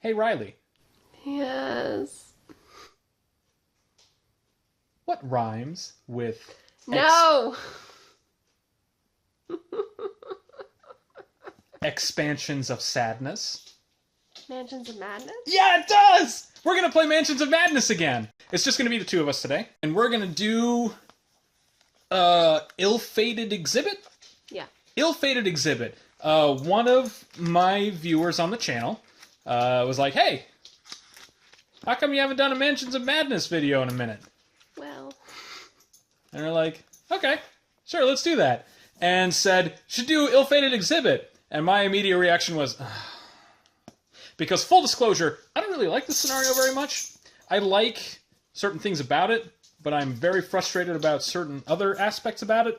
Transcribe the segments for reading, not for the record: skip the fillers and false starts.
Hey, Riley. Yes. What rhymes with No! expansions of sadness? Mansions of Madness? Yeah, it does! We're gonna play Mansions of Madness again. It's just gonna be the two of us today. And we're gonna do... Ill-Fated Exhibit? Yeah. Ill-Fated Exhibit. One of my viewers on the channel was like, hey, how come you haven't done a Mansions of Madness video in a minute? Well. And we're like, okay, sure, let's do that. And said, should do Ill-Fated Exhibit. And my immediate reaction was, ugh. Because full disclosure, I don't really like this scenario very much. I like certain things about it, but I'm very frustrated about certain other aspects about it.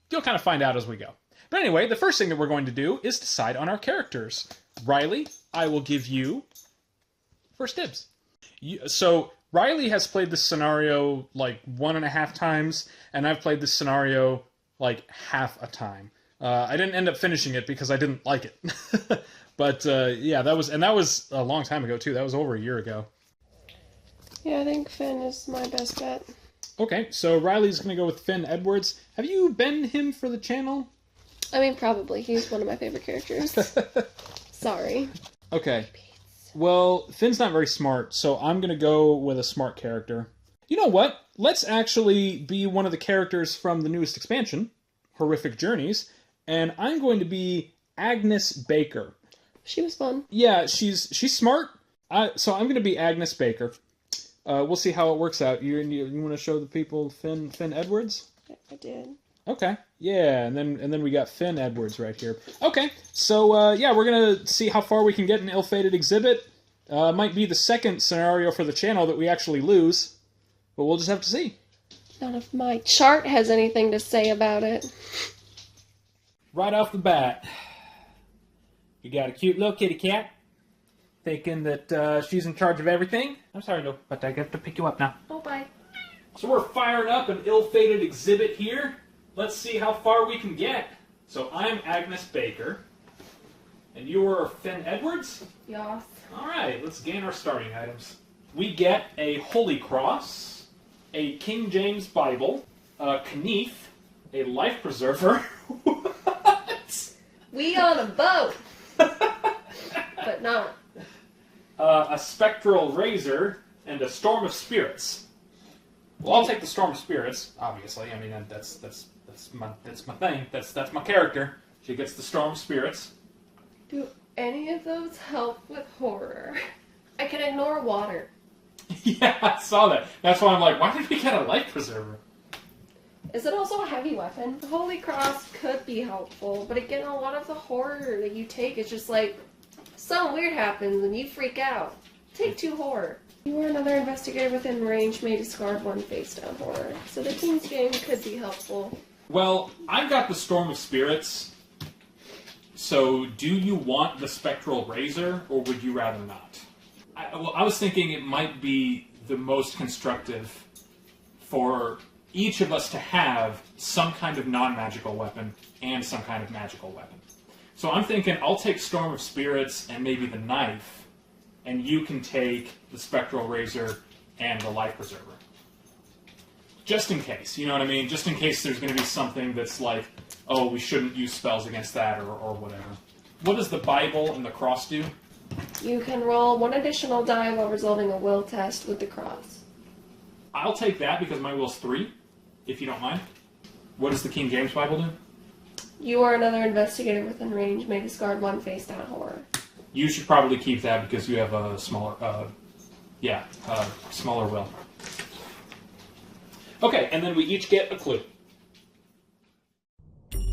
You'll kind of find out as we go. But anyway, the first thing that we're going to do is decide on our characters. Riley, I will give you first dibs. So Riley has played this scenario like 1.5 times, and I've played this scenario like half a time. I didn't end up finishing it because I didn't like it. But yeah, that was a long time ago too. That was over a year ago. Yeah, I think Finn is my best bet. Okay, so Riley's going to go with Finn Edwards. Have you been him for the channel? I mean, probably. He's one of my favorite characters. Sorry. Okay. Well, Finn's not very smart, so I'm going to go with a smart character. You know what? Let's actually be one of the characters from the newest expansion, Horrific Journeys, and I'm going to be Agnes Baker. She was fun. Yeah, she's smart, so I'm going to be Agnes Baker. We'll see how it works out. You want to show the people Finn Edwards? I did. Okay. Yeah, and then we got Finn Edwards right here. Okay, so yeah, we're gonna see how far we can get in Ill-Fated Exhibit. Might be the second scenario for the channel that we actually lose, but we'll just have to see. None of my chart has anything to say about it. Right off the bat, you got a cute little kitty cat, thinking that she's in charge of everything. I'm sorry, no, but I have to pick you up now. Oh, bye. So we're firing up an Ill-Fated Exhibit here. Let's see how far we can get. So I'm Agnes Baker, and you are Finn Edwards? Yes. All right, let's gain our starting items. We get a Holy Cross, a King James Bible, a Knife, a Life Preserver. What? We on a boat! But not. A Spectral Razor, and a Storm of Spirits. Well, I'll take the Storm of Spirits, obviously. I mean, that's my thing. That's my character. She gets the Storm of Spirits. Do any of those help with horror? I can ignore water. Yeah, I saw that. That's why I'm like, why did we get a Life Preserver? Is it also a heavy weapon? The Holy Cross could be helpful, but again, a lot of the horror that you take is just like, something weird happens and you freak out. Take 2 horror. You are another investigator within range may discard 1 face down horror. So the King's Game could be helpful. Well, I've got the Storm of Spirits, so do you want the Spectral Razor, or would you rather not? I was thinking it might be the most constructive for each of us to have some kind of non-magical weapon and some kind of magical weapon. So I'm thinking I'll take Storm of Spirits and maybe the Knife, and you can take the Spectral Razor and the Life Preserver. Just in case, you know what I mean? Just in case there's going to be something that's like, oh, we shouldn't use spells against that, or whatever. What does the Bible and the cross do? You can roll 1 additional die while resolving a will test with the cross. I'll take that because my will's 3, if you don't mind. What does the King James Bible do? You are another investigator within range may discard 1 face down horror. You should probably keep that because you have a smaller, smaller will. Okay, and then we each get a clue.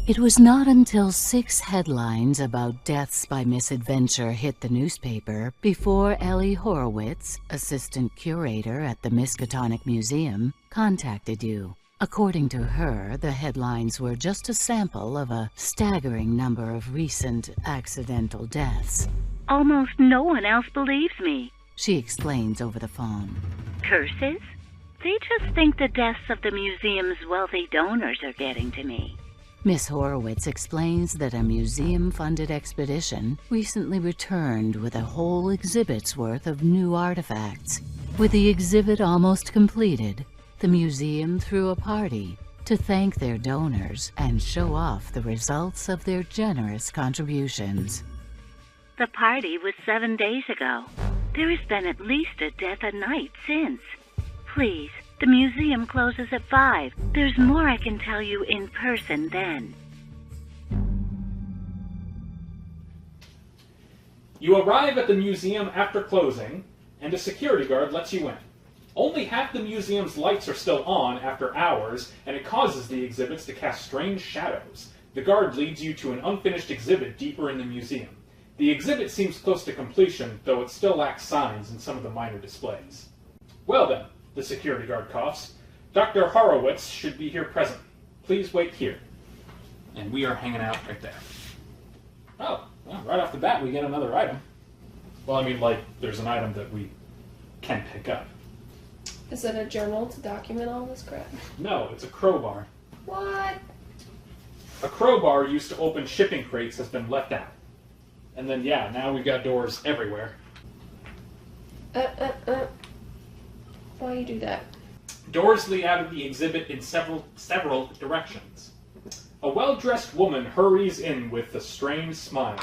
It was not until 6 headlines about deaths by misadventure hit the newspaper before Ellie Horowitz, assistant curator at the Miskatonic Museum, contacted you. According to her, the headlines were just a sample of a staggering number of recent accidental deaths. Almost no one else believes me. She explains over the phone. Curses? They just think the deaths of the museum's wealthy donors are getting to me. Miss Horowitz explains that a museum-funded expedition recently returned with a whole exhibit's worth of new artifacts. With the exhibit almost completed, the museum threw a party to thank their donors and show off the results of their generous contributions. The party was 7 days ago. There has been at least a death a night since. Please, the museum closes at 5. There's more I can tell you in person then. You arrive at the museum after closing, and a security guard lets you in. Only half the museum's lights are still on after hours, and it causes the exhibits to cast strange shadows. The guard leads you to an unfinished exhibit deeper in the museum. The exhibit seems close to completion, though it still lacks signs in some of the minor displays. Well then, the security guard coughs, Dr. Horowitz should be here presently. Please wait here. And we are hanging out right there. Oh, well, right off the bat we get another item. Well, I mean, like, there's an item that we can pick up. Is it a journal to document all this crap? No, it's a crowbar. What? A crowbar used to open shipping crates has been left out. And then, yeah, now we've got doors everywhere. Why you do that? Doors lead out of the exhibit in several directions. A well-dressed woman hurries in with a strange smile.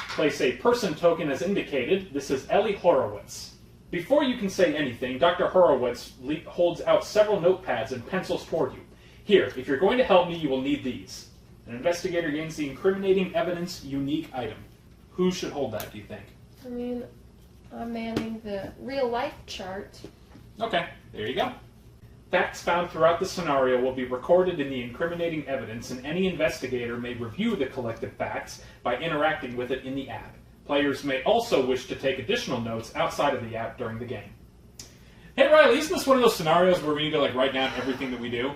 Place a person token as indicated. This is Ellie Horowitz. Before you can say anything, Dr. Horowitz holds out several notepads and pencils toward you. Here, if you're going to help me, you will need these. An investigator gains the incriminating evidence unique item. Who should hold that, do you think? I mean, I'm manning the real-life chart. Okay, there you go. Facts found throughout the scenario will be recorded in the incriminating evidence, and any investigator may review the collected facts by interacting with it in the app. Players may also wish to take additional notes outside of the app during the game. Hey Riley, isn't this one of those scenarios where we need to write down everything that we do?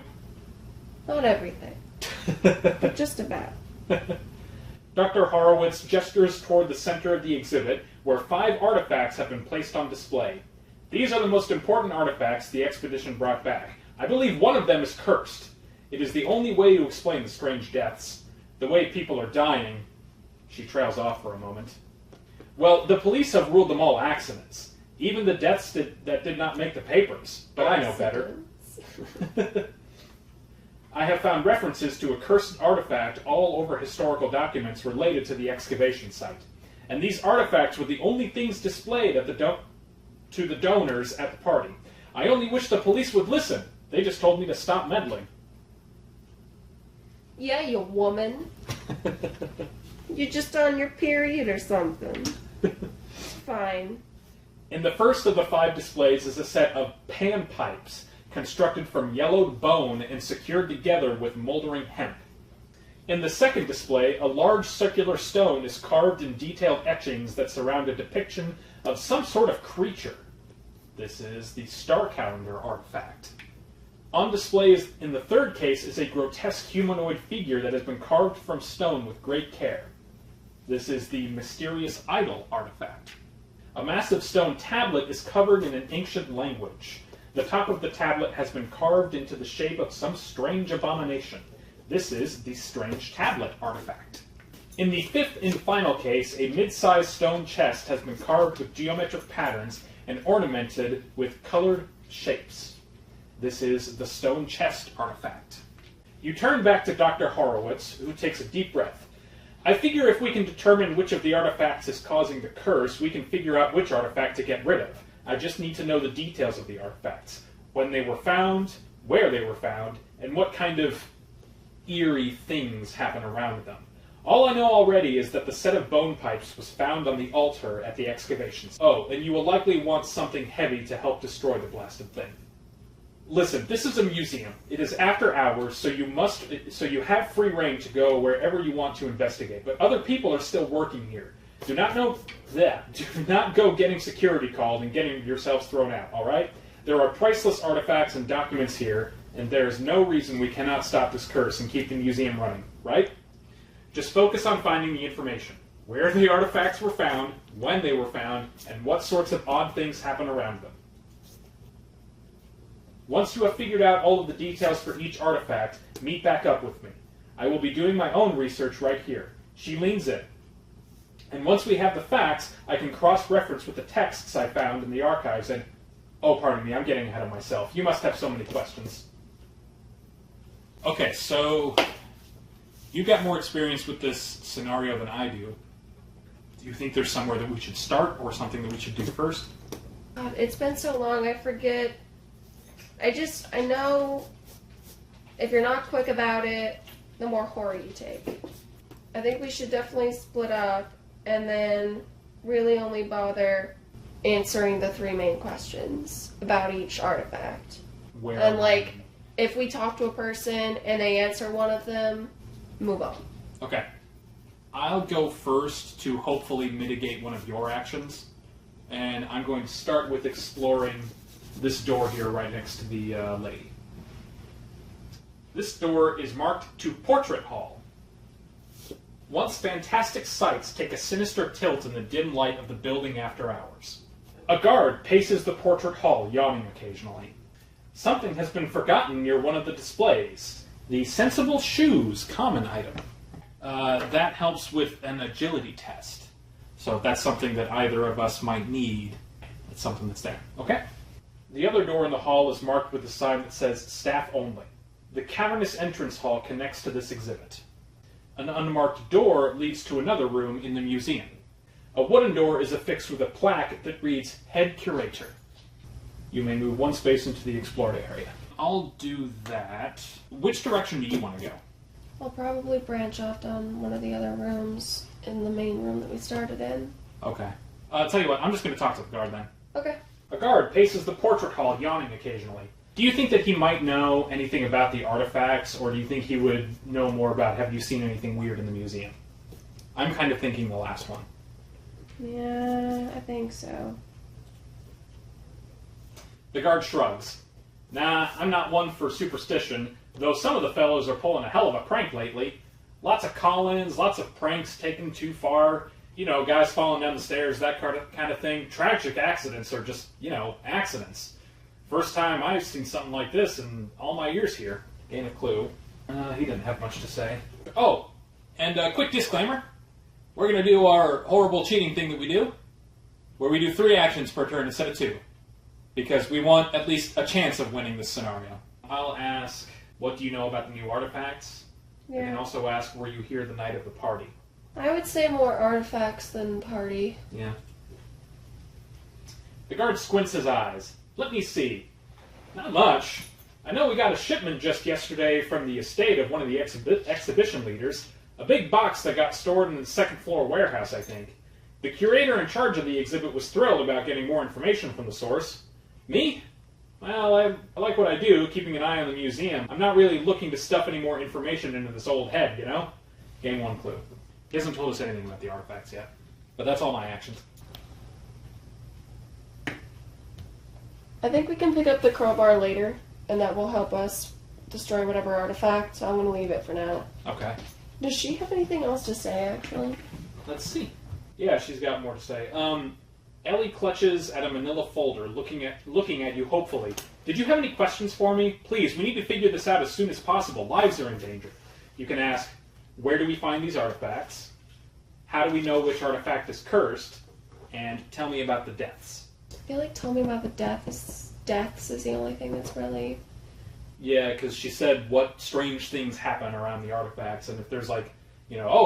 Not everything, but just about. Dr. Horowitz gestures toward the center of the exhibit, where 5 artifacts have been placed on display. These are the most important artifacts the expedition brought back. I believe one of them is cursed. It is the only way to explain the strange deaths. The way people are dying. She trails off for a moment. Well, the police have ruled them all accidents. Even the deaths that did not make the papers. But I know better. I have found references to a cursed artifact all over historical documents related to the excavation site. And these artifacts were the only things displayed at to the donors at the party. I only wish the police would listen. They just told me to stop meddling. Yeah, you woman. You're just on your period or something. It's fine. In the first of the 5 displays is a set of panpipes constructed from yellowed bone and secured together with moldering hemp. In the second display, a large circular stone is carved in detailed etchings that surround a depiction of some sort of creature. This is the star calendar artifact. On display in the third case is a grotesque humanoid figure that has been carved from stone with great care. This is the mysterious idol artifact. A massive stone tablet is covered in an ancient language. The top of the tablet has been carved into the shape of some strange abomination. This is the strange tablet artifact. In the 5th and final case, a mid-sized stone chest has been carved with geometric patterns and ornamented with colored shapes. This is the stone chest artifact. You turn back to Dr. Horowitz, who takes a deep breath. I figure if we can determine which of the artifacts is causing the curse, we can figure out which artifact to get rid of. I just need to know the details of the artifacts. When they were found, where they were found, and what kind of eerie things happen around them. All I know already is that the set of bone pipes was found on the altar at the excavations. Oh, and you will likely want something heavy to help destroy the blasted thing. Listen, this is a museum. It is after hours, so you have free reign to go wherever you want to investigate. But other people are still working here. Do not go getting security called and getting yourselves thrown out, all right? There are priceless artifacts and documents here, and there is no reason we cannot stop this curse and keep the museum running, right? Just focus on finding the information. Where the artifacts were found, when they were found, and what sorts of odd things happen around them. Once you have figured out all of the details for each artifact, meet back up with me. I will be doing my own research right here. She leans in. And once we have the facts, I can cross-reference with the texts I found in the archives and... Oh, pardon me, I'm getting ahead of myself. You must have so many questions. Okay, so... You've got more experience with this scenario than I do. Do you think there's somewhere that we should start or something that we should do first? God, it's been so long, I forget. I know if you're not quick about it, the more horror you take. I think we should definitely split up and then really only bother answering the 3 main questions about each artifact. Where? And like, if we talk to a person and they answer one of them, move on. Okay. I'll go first to hopefully mitigate one of your actions. And I'm going to start with exploring this door here right next to the lady. This door is marked to Portrait Hall. Once fantastic sights take a sinister tilt in the dim light of the building after hours. A guard paces the Portrait Hall, yawning occasionally. Something has been forgotten near one of the displays. The sensible shoes common item. That helps with an agility test. So if that's something that either of us might need, it's something that's there. Okay? The other door in the hall is marked with a sign that says staff only. The cavernous entrance hall connects to this exhibit. An unmarked door leads to another room in the museum. A wooden door is affixed with a plaque that reads Head Curator. You may move 1 space into the explored area. I'll do that. Which direction do you want to go? I'll probably branch off down one of the other rooms in the main room that we started in. Okay. I'll tell you what, I'm just going to talk to the guard then. Okay. A guard paces the portrait hall, yawning occasionally. Do you think that he might know anything about the artifacts, or do you think he would know more about, have you seen anything weird in the museum? I'm kind of thinking the last one. Yeah, I think so. The guard shrugs. Nah, I'm not one for superstition, though some of the fellows are pulling a hell of a prank lately. Lots of call-ins, lots of pranks taken too far. You know, guys falling down the stairs, that kind of thing. Tragic accidents are just, accidents. First time I've seen something like this in all my years here. Gain a clue. He didn't have much to say. Oh, and a quick disclaimer. We're going to do our horrible cheating thing that we do, where we do 3 actions per turn instead of 2. Because we want at least a chance of winning this scenario. I'll ask, what do you know about the new artifacts? Yeah. I can also ask, were you here the night of the party? I would say more artifacts than party. Yeah. The guard squints his eyes. Let me see. Not much. I know we got a shipment just yesterday from the estate of one of the exhibition leaders. A big box that got stored in the 2nd floor warehouse, I think. The curator in charge of the exhibit was thrilled about getting more information from the source. Me? Well, I like what I do, keeping an eye on the museum. I'm not really looking to stuff any more information into this old head, Gain 1 clue. He hasn't told us anything about the artifacts yet. But that's all my actions. I think we can pick up the crowbar later, and that will help us destroy whatever artifact, so I'm going to leave it for now. Okay. Does she have anything else to say, actually? Let's see. Yeah, she's got more to say. Ellie clutches at a manila folder, looking at you hopefully. Did you have any questions for me? Please, we need to figure this out as soon as possible. Lives are in danger. You can ask, where do we find these artifacts? How do we know which artifact is cursed? And tell me about the deaths. I feel like tell me about the deaths is the only thing that's really... Yeah, because she said what strange things happen around the artifacts, and if there's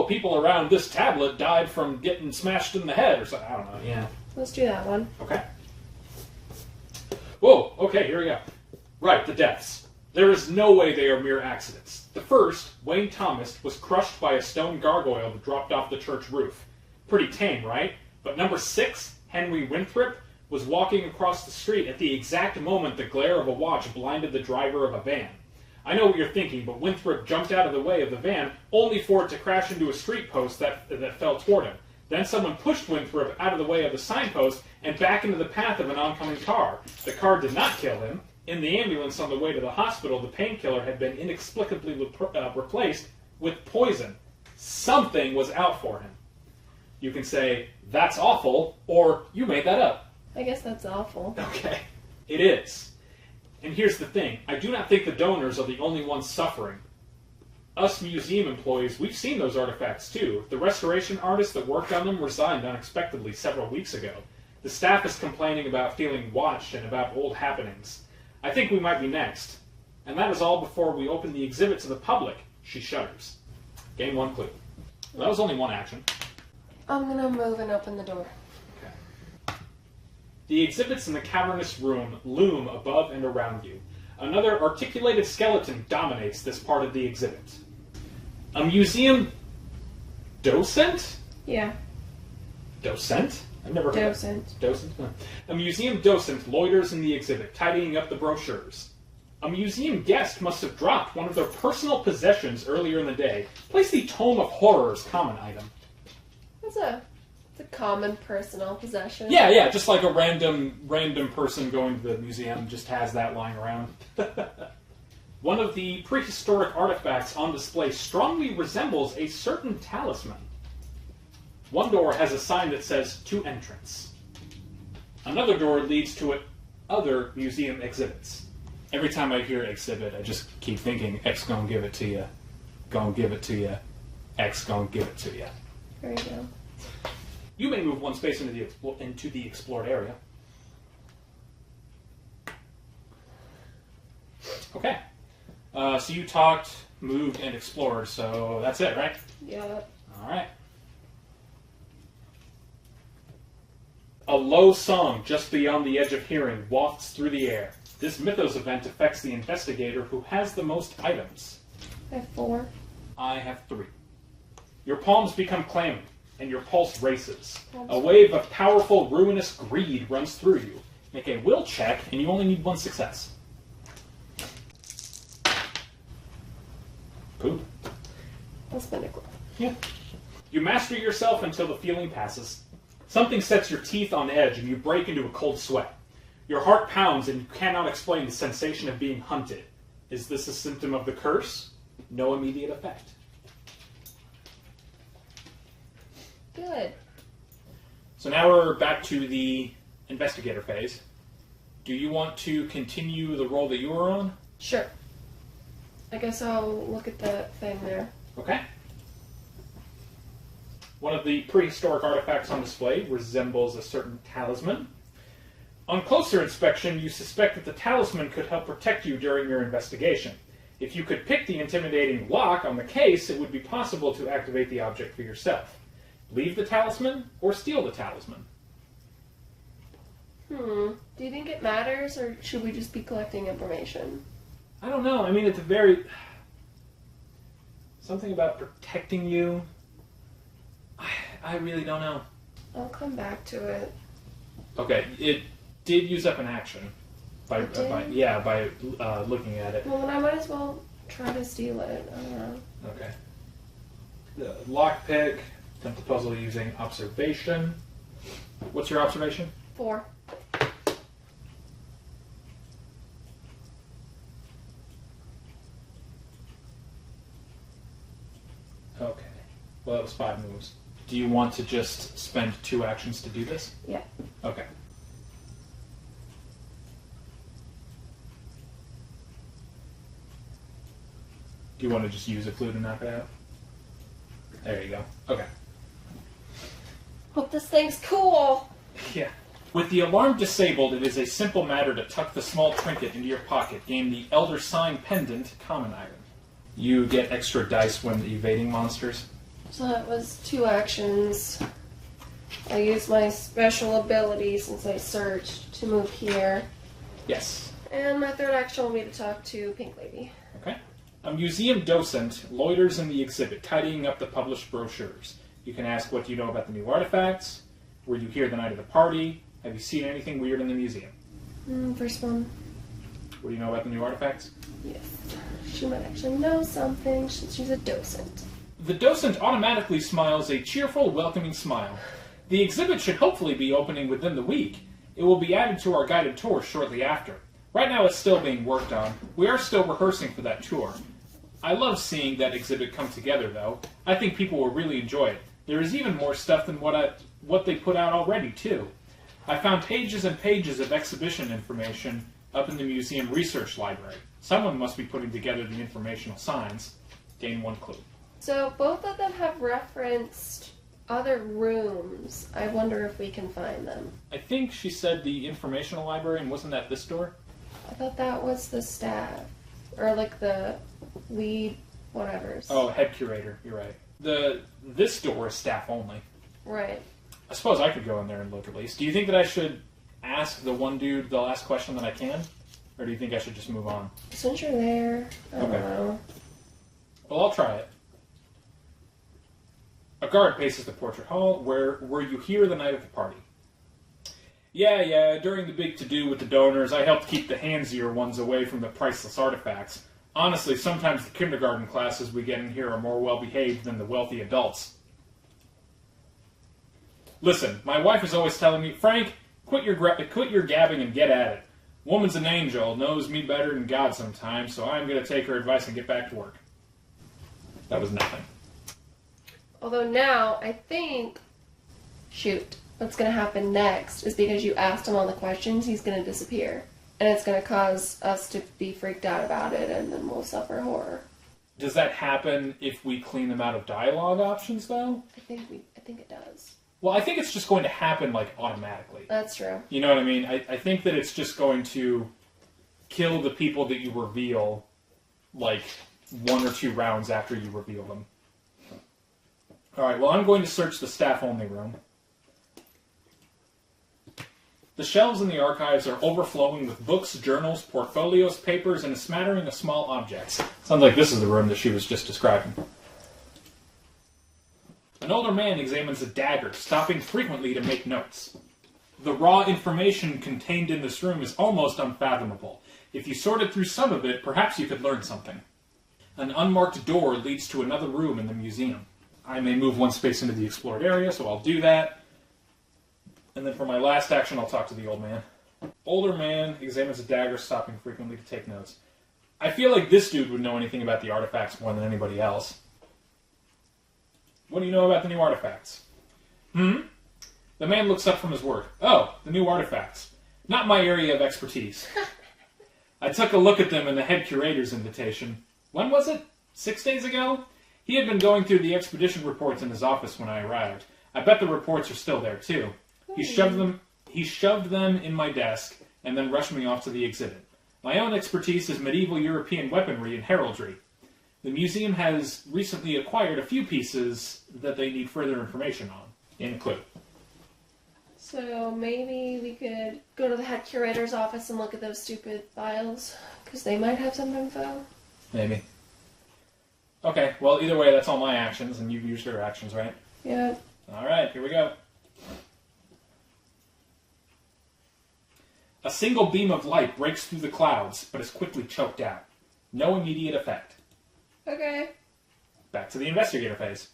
people around this tablet died from getting smashed in the head or something. I don't know, yeah. Let's do that one. Okay. Whoa, okay, here we go. Right, the deaths. There is no way they are mere accidents. The first, Wayne Thomas, was crushed by a stone gargoyle that dropped off the church roof. Pretty tame, right? But number 6, Henry Winthrop, was walking across the street at the exact moment the glare of a watch blinded the driver of a van. I know what you're thinking, but Winthrop jumped out of the way of the van, only for it to crash into a street post that fell toward him. Then someone pushed Winthrop out of the way of the signpost and back into the path of an oncoming car. The car did not kill him. In the ambulance on the way to the hospital, the painkiller had been inexplicably replaced with poison. Something was out for him. You can say, that's awful, or you made that up. I guess that's awful. Okay, it is. And here's the thing. I do not think the donors are the only ones suffering. Us museum employees, we've seen those artifacts too. The restoration artist that worked on them resigned unexpectedly several weeks ago. The staff is complaining about feeling watched and about old happenings. I think we might be next. And that is all before we open the exhibit to the public. She shudders. Gain 1 clue. Well, that was only 1 action. I'm gonna move and open the door. Okay. The exhibits in the cavernous room loom above and around you. Another articulated skeleton dominates this part of the exhibit. A museum docent? Yeah. Docent? I've never heard Docent. of docent. No. A museum docent loiters in the exhibit, tidying up the brochures. A museum guest must have dropped one of their personal possessions earlier in the day. Place the Tome of Horrors common item. It's a common personal possession. Yeah, just like a random person going to the museum just has that lying around. One of the prehistoric artifacts on display strongly resembles a certain talisman. One door has a sign that says, "To entrance." Another door leads to other museum exhibits. Every time I hear exhibit, I just keep thinking, X gonna give it to you. Gonna give it to you. X gonna give it to you. There you go. You may move 1 space into the explored area. Okay. So you talked, moved, and explored, so that's it, right? Yep. All right. A low song just beyond the edge of hearing wafts through the air. This mythos event affects the investigator who has the most items. I have 4. I have 3. Your palms become clammy, and your pulse races. A wave of powerful, ruinous greed runs through you. Make a will check, and you only need 1 success. Poop. That's pinnacle. Yeah. You master yourself until the feeling passes. Something sets your teeth on edge, and you break into a cold sweat. Your heart pounds, and you cannot explain the sensation of being hunted. Is this a symptom of the curse? No immediate effect. Good. So now we're back to the investigator phase. Do you want to continue the role that you were on? Sure. I guess I'll look at that thing there. Okay. One of the prehistoric artifacts on display resembles a certain talisman. On closer inspection, you suspect that the talisman could help protect you during your investigation. If you could pick the intimidating lock on the case, it would be possible to activate the object for yourself. Leave the talisman or steal the talisman? Do you think it matters, or should we just be collecting information? I don't know. I mean, it's very... something about protecting you. I really don't know. I'll come back to it. Okay, it did use up an action. By looking at it. Well, then I might as well try to steal it. I don't know. Okay. The lockpick. Attempt the puzzle using observation. What's your observation? 4. Okay. Well, that was 5 moves. Do you want to just spend 2 actions to do this? Yeah. Okay. Do you want to just use a clue to knock it out? There you go. Okay. Hope this thing's cool. Yeah. With the alarm disabled, it is a simple matter to tuck the small trinket into your pocket. Gain the Elder Sign Pendant, common item. You get extra dice when evading monsters. So that was 2 actions. I used my special ability since I searched to move here. Yes. And my 3rd action will be to talk to Pink Lady. Okay. A museum docent loiters in the exhibit, tidying up the published brochures. You can ask, what do you know about the new artifacts? Were you here the night of the party? Have you seen anything weird in the museum? First one. What do you know about the new artifacts? Yes. She might actually know something since she's a docent. The docent automatically smiles a cheerful, welcoming smile. The exhibit should hopefully be opening within the week. It will be added to our guided tour shortly after. Right now it's still being worked on. We are still rehearsing for that tour. I love seeing that exhibit come together, though. I think people will really enjoy it. There is even more stuff than what they put out already, too. I found pages and pages of exhibition information up in the museum research library. Someone must be putting together the informational signs. Gain 1 clue. So both of them have referenced other rooms. I wonder if we can find them. I think she said the informational library, and wasn't that this door? I thought that was the staff. Or like the lead whatevers. Oh, head curator. You're right. This door is staff only. Right. I suppose I could go in there and look at least. Do you think that I should ask the one dude the last question that I can? Or do you think I should just move on? Since you're there, I don't know. Well, I'll try it. A guard paces the portrait hall. Were you here the night of the party? Yeah, during the big to-do with the donors, I helped keep the handsier ones away from the priceless artifacts. Honestly, sometimes the kindergarten classes we get in here are more well-behaved than the wealthy adults. Listen, my wife is always telling me, Frank, quit your gabbing and get at it. Woman's an angel, knows me better than God sometimes, so I'm going to take her advice and get back to work. That was nothing. Although now, I think... Shoot. What's going to happen next is because you asked him all the questions, he's going to disappear. And it's going to cause us to be freaked out about it, and then we'll suffer horror. Does that happen if we clean them out of dialogue options, though? I think it does. Well, I think it's just going to happen, like, automatically. That's true. You know what I mean? I think that it's just going to kill the people that you reveal, like, 1 or 2 rounds after you reveal them. Alright, well, I'm going to search the staff-only room. The shelves in the archives are overflowing with books, journals, portfolios, papers, and a smattering of small objects. Sounds like this is the room that she was just describing. An older man examines a dagger, stopping frequently to make notes. The raw information contained in this room is almost unfathomable. If you sorted through some of it, perhaps you could learn something. An unmarked door leads to another room in the museum. I may move 1 space into the explored area, so I'll do that. And then for my last action, I'll talk to the old man. Older man examines a dagger, stopping frequently to take notes. I feel like this dude would know anything about the artifacts more than anybody else. What do you know about the new artifacts? The man looks up from his work. Oh, the new artifacts. Not my area of expertise. I took a look at them in the head curator's invitation. When was it? 6 days ago? He had been going through the expedition reports in his office when I arrived. I bet the reports are still there, too. He shoved them in my desk, and then rushed me off to the exhibit. My own expertise is medieval European weaponry and heraldry. The museum has recently acquired a few pieces that they need further information on. Include. So maybe we could go to the head curator's office and look at those stupid files, because they might have some info. Maybe. Okay, well, either way, that's all my actions, and you've used your actions, right? Yeah. Alright, here we go. A single beam of light breaks through the clouds, but is quickly choked out. No immediate effect. Okay. Back to the investigator phase.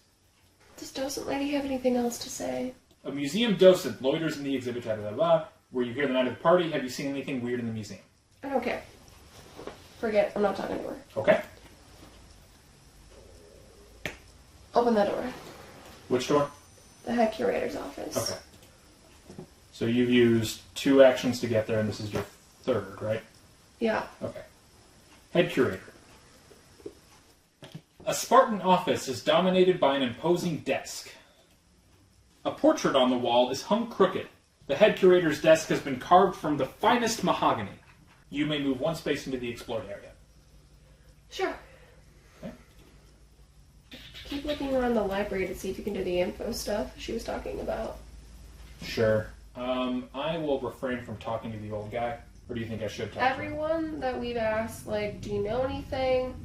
Does docent lady have anything else to say? A museum docent loiters in the exhibit, blah, blah, blah. Were you here the night of the party? Have you seen anything weird in the museum? I don't care. Forget it. I'm not talking to her. Okay. Open that door. Which door? The head curator's office. Okay. So you've used 2 actions to get there, and this is your 3rd, right? Yeah. Okay. Head curator. A Spartan office is dominated by an imposing desk. A portrait on the wall is hung crooked. The head curator's desk has been carved from the finest mahogany. You may move 1 space into the explored area. Sure. Okay. Keep looking around the library to see if you can do the info stuff she was talking about. Sure. I will refrain from talking to the old guy. Or do you think I should talk to him? Everyone that we've asked, like, do you know anything?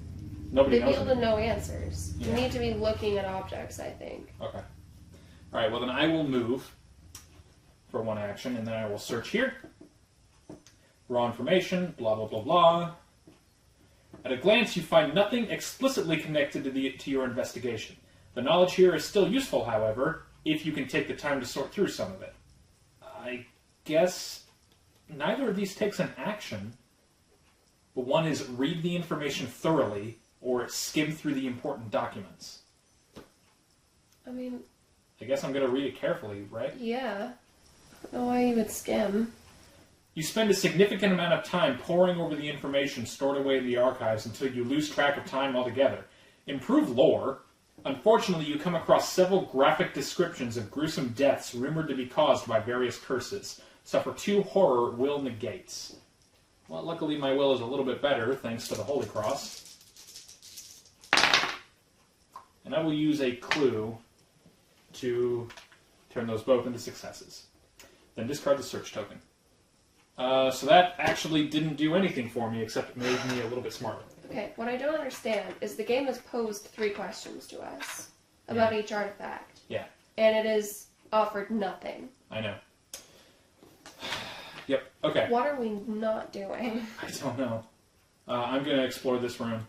Nobody They'd knows be able to know answers. Yeah. You need to be looking at objects, I think. Okay. Alright, well then I will move for 1 action, and then I will search here. Raw information, blah blah blah blah. At a glance, you find nothing explicitly connected to your investigation. The knowledge here is still useful, however, if you can take the time to sort through some of it. I guess neither of these takes an action, but one is read the information thoroughly, or skim through the important documents. I mean... I guess I'm going to read it carefully, right? Yeah. I don't know why you would skim. You spend a significant amount of time poring over the information stored away in the archives until you lose track of time altogether. Improve lore. Unfortunately, you come across several graphic descriptions of gruesome deaths rumored to be caused by various curses. Suffer 2 horror will negates. Well, luckily my will is a little bit better, thanks to the Holy Cross. And I will use a clue to turn those both into successes. Then discard the search token. So that actually didn't do anything for me, except it made me a little bit smarter. Okay, what I don't understand is the game has posed 3 questions to us about each artifact. Yeah. And it has offered nothing. I know. Yep, okay. What are we not doing? I don't know. I'm going to explore this room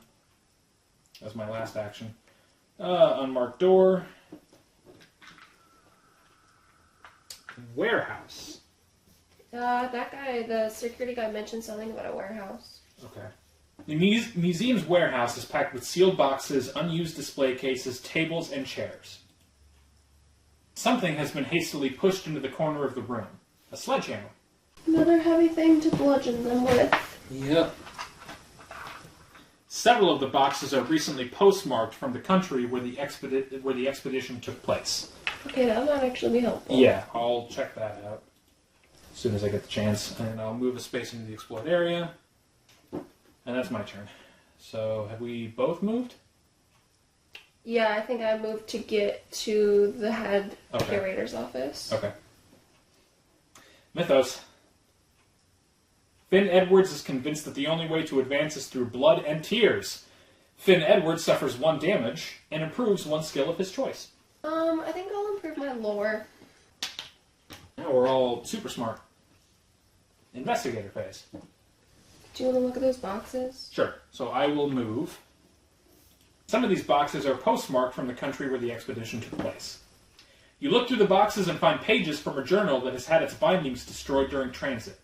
as my last action. Unmarked door. Warehouse. That guy, the security guy, mentioned something about a warehouse. Okay. The museum's warehouse is packed with sealed boxes, unused display cases, tables, and chairs. Something has been hastily pushed into the corner of the room. A sledgehammer. Another heavy thing to bludgeon them with. Yep. Several of the boxes are recently postmarked from the country where the expedition took place. Okay, that might actually be helpful. Yeah, I'll check that out as soon as I get the chance, and I'll move a space into the explored area. And that's my turn. So, have we both moved? Yeah, I think I moved to get to the head Okay. curator's office. Okay. Mythos. Finn Edwards is convinced that the only way to advance is through blood and tears. Finn Edwards suffers 1 damage and improves 1 skill of his choice. I think I'll improve my lore. Now we're all super smart. Investigator phase. Do you want to look at those boxes? Sure. So I will move. Some of these boxes are postmarked from the country where the expedition took place. You look through the boxes and find pages from a journal that has had its bindings destroyed during transit.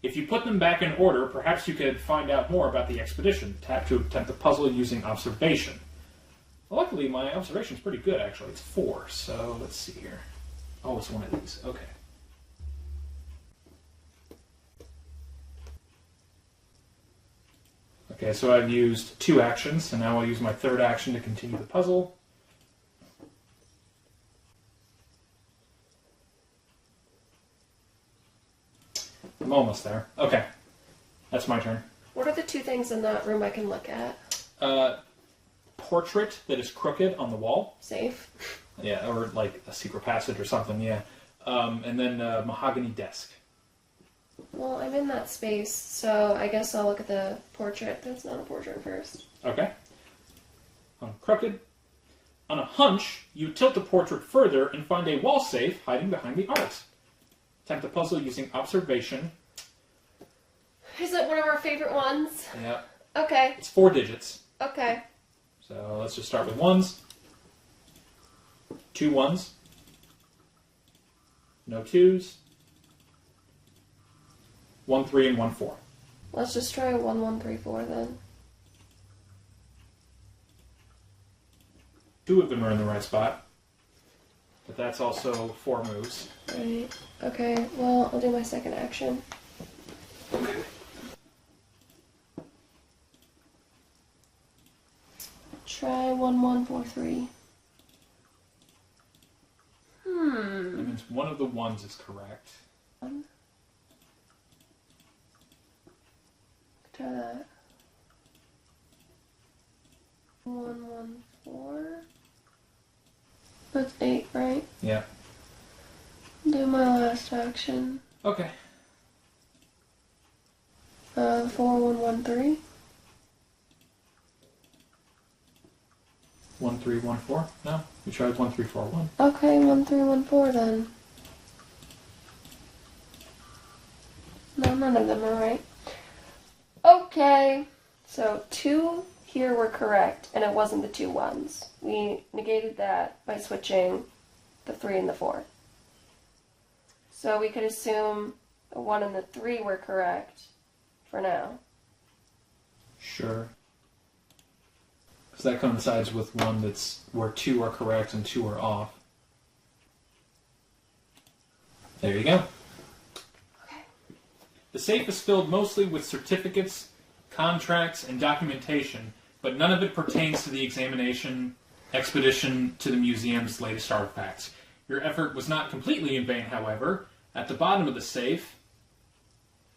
If you put them back in order, perhaps you could find out more about the expedition. Tap to attempt the puzzle using observation. Well, luckily, my observation's pretty good, actually. It's 4, so let's see here. Oh, it's one of these. Okay. Okay, so I've used 2 actions, and now I'll use my 3rd action to continue the puzzle. I'm almost there. Okay. That's my turn. What are the 2 things in that room I can look at? Portrait that is crooked on the wall. Safe. Yeah, or like a secret passage or something, yeah. And then a mahogany desk. Well, I'm in that space, so I guess I'll look at the portrait. That's not a portrait first. Okay. On crooked. On a hunch, you tilt the portrait further and find a wall safe hiding behind the art. Attempt the puzzle using observation. Is it one of our favorite ones? Yeah. Okay. It's 4 digits. Okay. So let's just start with 1s. 2 1s. No 2s. 1 3 and 1 4. Let's just try 1 1 3 4 then. 2 of them are in the right spot. But that's also 4 moves. Right. Okay, well, I'll do my 2nd action. Okay. Try 1 1 4 3. That means one of the 1s is correct. Try that. 1 1 4. That's 8, right? Yeah. Do my last action. Okay. 4 1 1 3. 1 3 1 4. No, we tried 1 3 4 1. Okay, 1 3 1 4 then. No, none of them are right. Okay, so 2 here were correct, and it wasn't the 2 1s. We negated that by switching the 3 and the 4. So we could assume the 1 and the 3 were correct for now. Sure. Because that coincides with one that's where 2 are correct and 2 are off. There you go. Okay. The safe is filled mostly with certificates, contracts, and documentation but none of it pertains to the examination expedition to the museum's latest artifacts. Your effort was not completely in vain, however. At the bottom of the safe,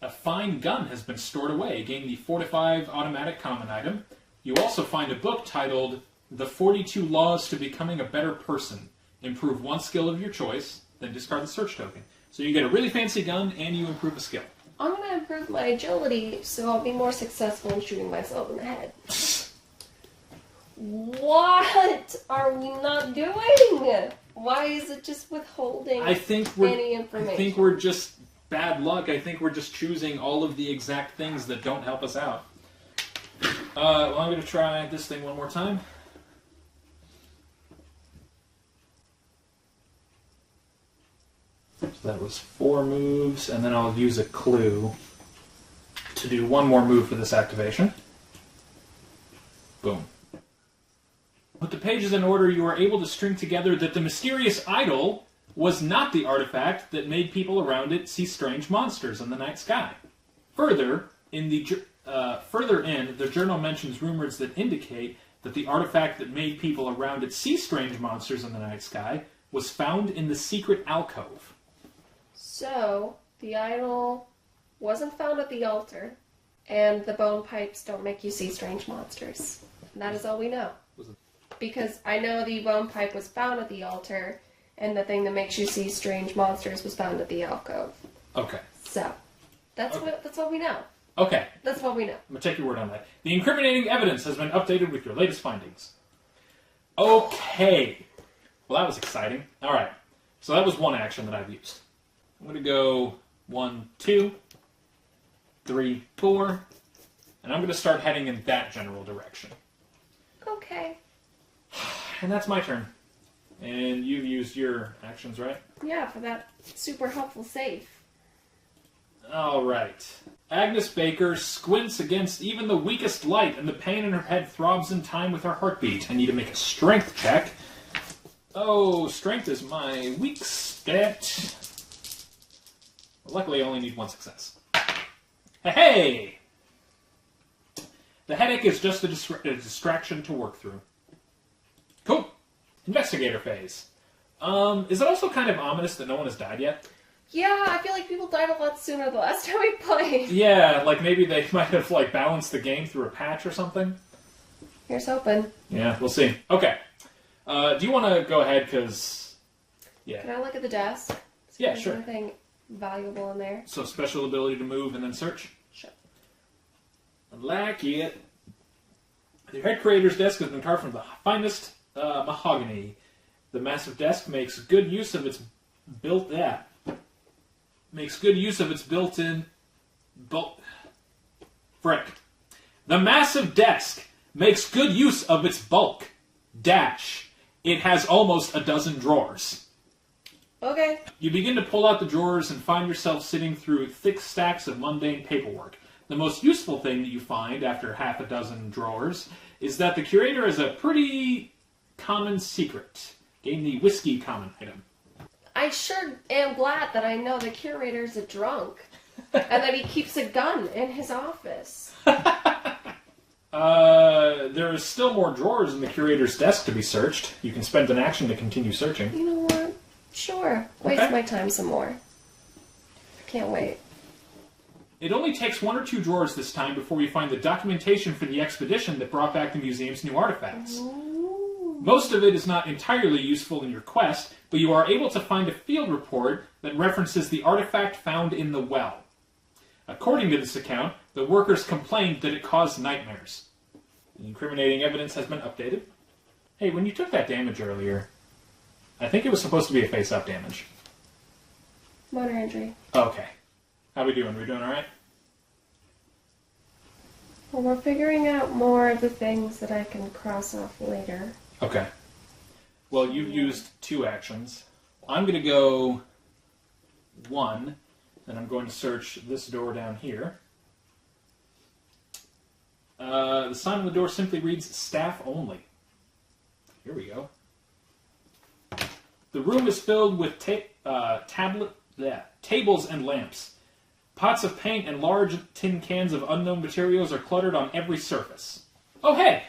a fine gun has been stored away. Gain the 4-5 automatic common item. You also find a book titled The 42 Laws to Becoming a Better Person. Improve one skill of your choice, then discard the search token. So you get a really fancy gun, and you improve a skill. I'm going to improve my agility, so I'll be more successful in shooting myself in the head. What are we not doing? Why is it just withholding any information? I think we're just bad luck. I think we're just choosing all of the exact things that don't help us out. Well, I'm going to try this thing one more time. So that was 4 moves, and then I'll use a clue to do one more move for this activation. Boom. With the pages in order, you are able to string together that the mysterious idol was not the artifact that made people around it see strange monsters in the night sky. Further in, the journal mentions rumors that indicate that the artifact that made people around it see strange monsters in the night sky was found in the secret alcove. So, the idol wasn't found at the altar, and the bone pipes don't make you see strange monsters. And that is all we know. Because I know the bone pipe was found at the altar, and the thing that makes you see strange monsters was found at the alcove. Okay. So, that's what we know. Okay. That's what we know. I'm going to take your word on that. The incriminating evidence has been updated with your latest findings. Okay. Well, that was exciting. All right. So that was one action that I've used. I'm going to go 1, 2, 3, 4, and I'm going to start heading in that general direction. Okay. And that's my turn. And you've used your actions, right? Yeah, for that super helpful save. All right. Agnes Baker squints against even the weakest light, and the pain in her head throbs in time with her heartbeat. I need to make a strength check. Oh, strength is my weak stat. Luckily, I only need 1 success. Hey! The headache is just a distraction to work through. Cool. Investigator phase. Is it also kind of ominous that no one has died yet? Yeah, I feel like people died a lot sooner the last time we played. Yeah, like maybe they might have balanced the game through a patch or something. Here's hoping. Yeah, we'll see. Okay. Do you want to go ahead, because... Yeah. Can I look at the desk? See Yeah, if sure. there's anything valuable in there? So special ability to move and then search? Sure. I like it. The head creator's desk has been carved from the finest mahogany. The massive desk makes good use of its built-in bulk. Frick. The massive desk makes good use of its bulk. Dash. It has almost a dozen drawers. Okay. You begin to pull out the drawers and find yourself sitting through thick stacks of mundane paperwork. The most useful thing that you find after half a dozen drawers is that the curator has a pretty common secret. Gain the whiskey common item. I sure am glad that I know the curator's a drunk. And that he keeps a gun in his office. There is still more drawers in the curator's desk to be searched. You can spend an action to continue searching. You know what? Sure. Waste my time some more. I can't wait. It only takes 1 or 2 drawers this time before you find the documentation for the expedition that brought back the museum's new artifacts. Ooh. Most of it is not entirely useful in your quest, but you are able to find a field report that references the artifact found in the well. According to this account, the workers complained that it caused nightmares. The incriminating evidence has been updated. Hey, when you took that damage earlier, I think it was supposed to be a face-up damage. Motor injury. Okay. How we doing? We doing alright? Well, we're figuring out more of the things that I can cross off later. Okay. Well, you've used 2 actions. I'm going to go 1, and I'm going to search this door down here. The sign on the door simply reads, staff only. Here we go. The room is filled with tables and lamps. Pots of paint and large tin cans of unknown materials are cluttered on every surface. Oh, hey!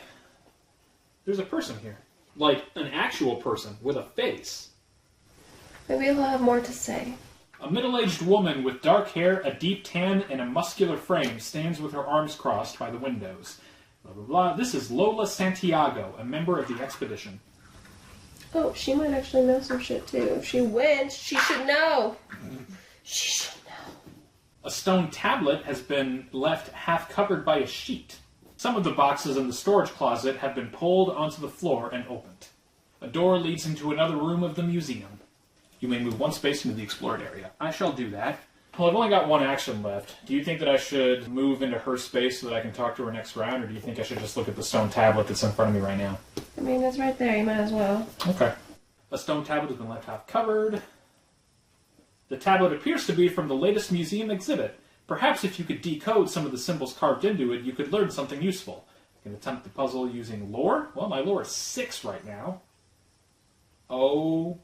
There's a person here. Like, an actual person with a face. Maybe he'll have more to say. A middle-aged woman with dark hair, a deep tan, and a muscular frame stands with her arms crossed by the windows. Blah, blah, blah. This is Lola Santiago, a member of the expedition. Oh, she might actually know some shit, too. If she wins, she should know. She should know. A stone tablet has been left half covered by a sheet. Some of the boxes in the storage closet have been pulled onto the floor and opened. A door leads into another room of the museum. You may move one space into the explored area. I shall do that. Well, I've only got one action left. Do you think that I should move into her space so that I can talk to her next round, or do you think I should just look at the stone tablet that's in front of me right now? I mean, it's right there. You might as well. Okay. A stone tablet has been left half covered. The tablet appears to be from the latest museum exhibit. Perhaps if you could decode some of the symbols carved into it, you could learn something useful. You can attempt the puzzle using lore. Well, my lore is 6 right now. Oh,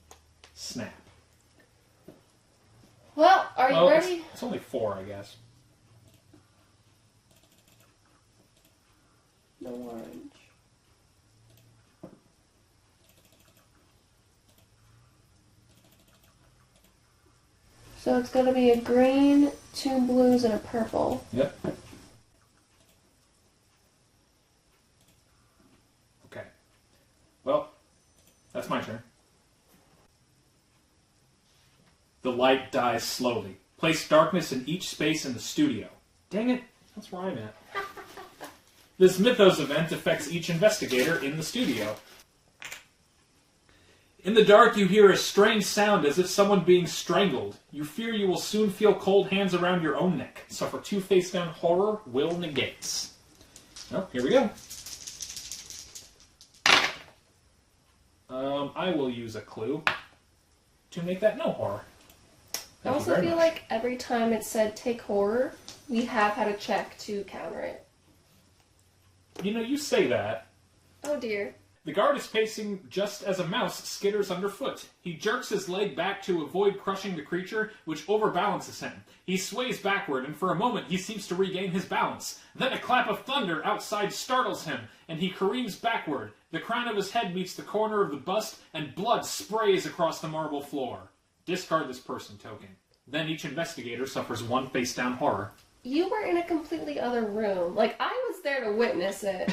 snap. Well, are you ready? It's only 4, I guess. No orange. So it's going to be a green, 2 blues, and a purple. Yep. Okay. Well, that's my turn. The light dies slowly. Place darkness in each space in the studio. Dang it, that's where I'm at. This Mythos event affects each investigator in the studio. In the dark, you hear a strange sound as if someone being strangled. You fear you will soon feel cold hands around your own neck. Suffer 2 face-down horror, will negates. Well, here we go. I will use a clue to make that no horror. I also feel like every time it said take horror, we have had a check to counter it. You know, you say that. Oh dear. The guard is pacing just as a mouse skitters underfoot. He jerks his leg back to avoid crushing the creature, which overbalances him. He sways backward, and for a moment he seems to regain his balance. Then a clap of thunder outside startles him, and he careens backward. The crown of his head meets the corner of the bust, and blood sprays across the marble floor. Discard this person token. Then each investigator suffers 1 face-down horror. You were in a completely other room. Like, I was there to witness it.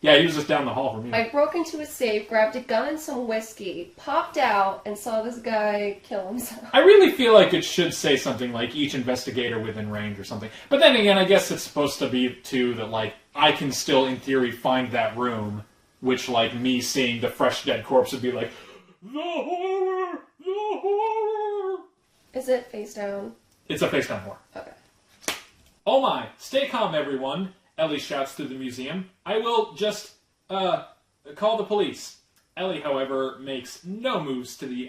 Yeah, he was just down the hall from you. I broke into a safe, grabbed a gun and some whiskey, popped out, and saw this guy kill himself. I really feel like it should say something like each investigator within range or something. But then again, I guess it's supposed to be, too, that, like, I can still, in theory, find that room, which, like, me seeing the fresh dead corpse would be like, the horror! The horror! Is it face down? It's a face-down horror. Okay. Oh my! Stay calm, everyone! Ellie shouts through the museum. I will just, call the police. Ellie, however, makes no moves to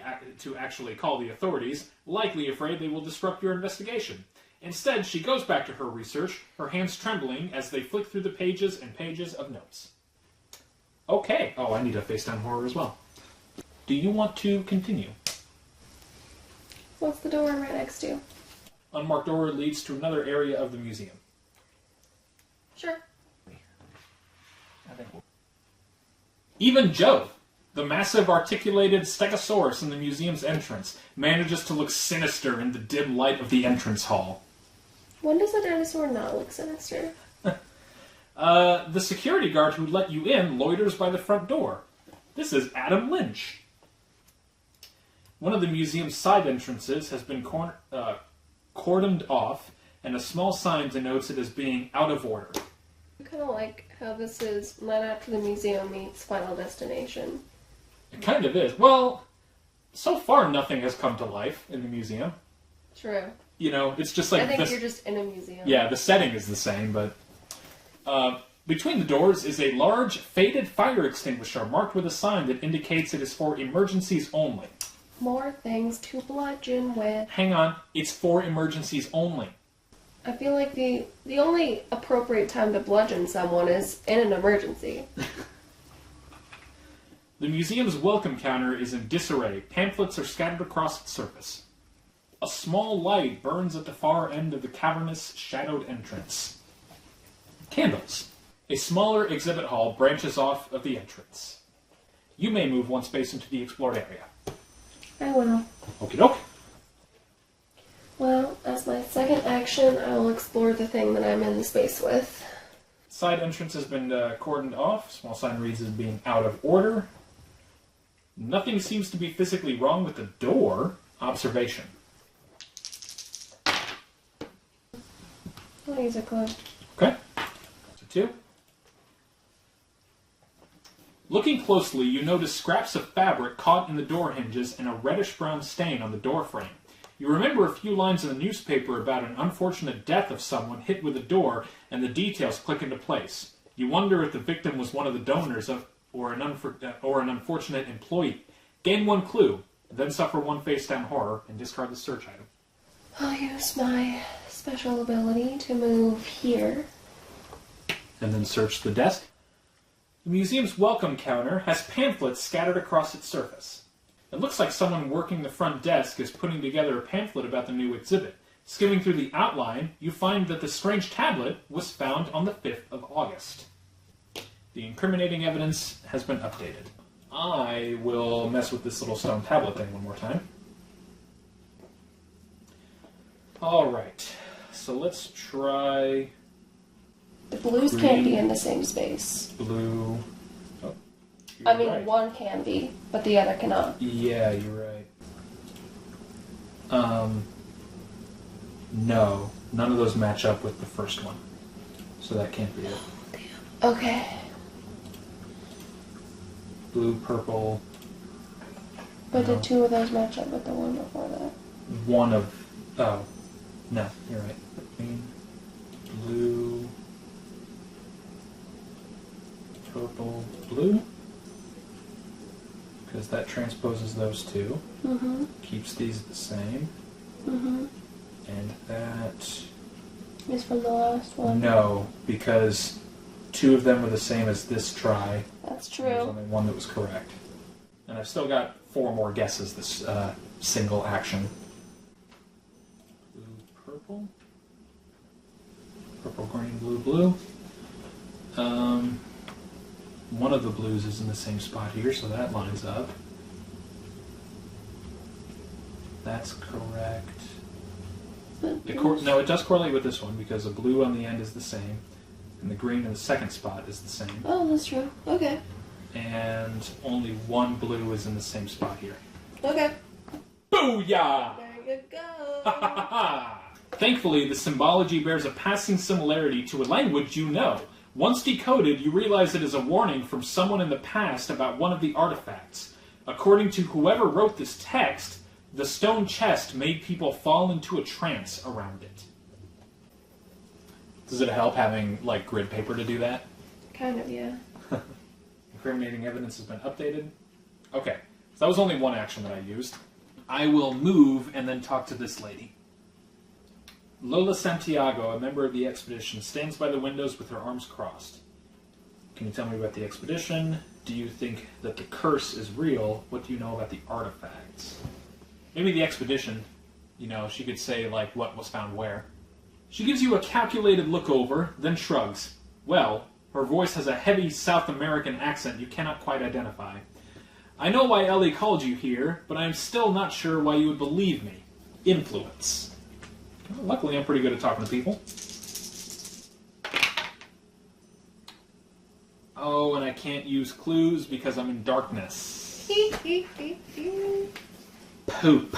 actually call the authorities, likely afraid they will disrupt your investigation. Instead, she goes back to her research, her hands trembling as they flick through the pages and pages of notes. Okay. Oh, I need a face-down horror as well. Do you want to continue? What's the door I'm right next to? Unmarked door leads to another area of the museum. Sure. Even Joe, the massive articulated stegosaurus in the museum's entrance, manages to look sinister in the dim light of the entrance hall. When does a dinosaur not look sinister? The security guard who let you in loiters by the front door. This is Adam Lynch. One of the museum's side entrances has been cordoned off, and a small sign denotes it as being out of order. I kind of like how this is Night After the Museum meets Final Destination. It kind of is. Well, so far nothing has come to life in the museum. True. You know, it's just like... I think you're just in a museum. Yeah, the setting is the same, but... between the doors is a large, faded fire extinguisher marked with a sign that indicates it is for emergencies only. More things to bludgeon with. Hang on, it's for emergencies only. I feel like the only appropriate time to bludgeon someone is in an emergency. The museum's welcome counter is in disarray. Pamphlets are scattered across its surface. A small light burns at the far end of the cavernous, shadowed entrance. Candles. A smaller exhibit hall branches off of the entrance. You may move one space into the explored area. I will. Okie doke. Well, as my second action, I will explore the thing that I'm in the space with. Side entrance has been cordoned off. Small sign reads as being out of order. Nothing seems to be physically wrong with the door. Observation. I'll use a clue. Okay. So 2. Looking closely, you notice scraps of fabric caught in the door hinges and a reddish-brown stain on the door frame. You remember a few lines in the newspaper about an unfortunate death of someone hit with a door, and the details click into place. You wonder if the victim was one of the donors or an unfortunate employee. Gain 1 clue, then suffer 1 face-down horror, and discard the search item. I'll use my special ability to move here. And then search the desk. The museum's welcome counter has pamphlets scattered across its surface. It looks like someone working the front desk is putting together a pamphlet about the new exhibit. Skimming through the outline, you find that the strange tablet was found on the 5th of August. The incriminating evidence has been updated. I will mess with this little stone tablet thing one more time. Alright, so let's try... The blues can't be in the same space. Blue... I mean, right. one can be, but the other cannot. Yeah, you're right. No. None of those match up with the first one. So that can't be it. Okay. Blue, purple... But No. did 2 of those match up with the one before that? One of... Oh. No, you're right. Green, blue... Purple, blue? Because that transposes those 2. Mm-hmm. Keeps these the same. Mm-hmm. And that... Is from the last one? No, because 2 of them were the same as this try. That's There's true. only 1 that was correct. And I've still got 4 more guesses this single action. Blue, purple. Purple, green, blue, blue. One of the blues is in the same spot here, so that lines up. That's correct. No, it does correlate with this one because the blue on the end is the same, and the green in the second spot is the same. Oh, that's true. Okay. And only 1 blue is in the same spot here. Okay. Booyah! There you go. Ha ha ha! Thankfully, the symbology bears a passing similarity to a language you know. Once decoded, you realize it is a warning from someone in the past about one of the artifacts. According to whoever wrote this text, the stone chest made people fall into a trance around it. Does it help having, like, grid paper to do that? Kind of, yeah. Incriminating evidence has been updated. Okay, so that was only 1 action that I used. I will move and then talk to this lady. Lola Santiago, a member of the expedition, stands by the windows with her arms crossed. Can you tell me about the expedition? Do you think that the curse is real? What do you know about the artifacts? Maybe the expedition, you know, she could say, like, what was found where. She gives you a calculated look over, then shrugs. Well, her voice has a heavy South American accent you cannot quite identify. I know why Ellie called you here, but I am still not sure why you would believe me. Influence. Well, luckily, I'm pretty good at talking to people. Oh, and I can't use clues because I'm in darkness. Poop.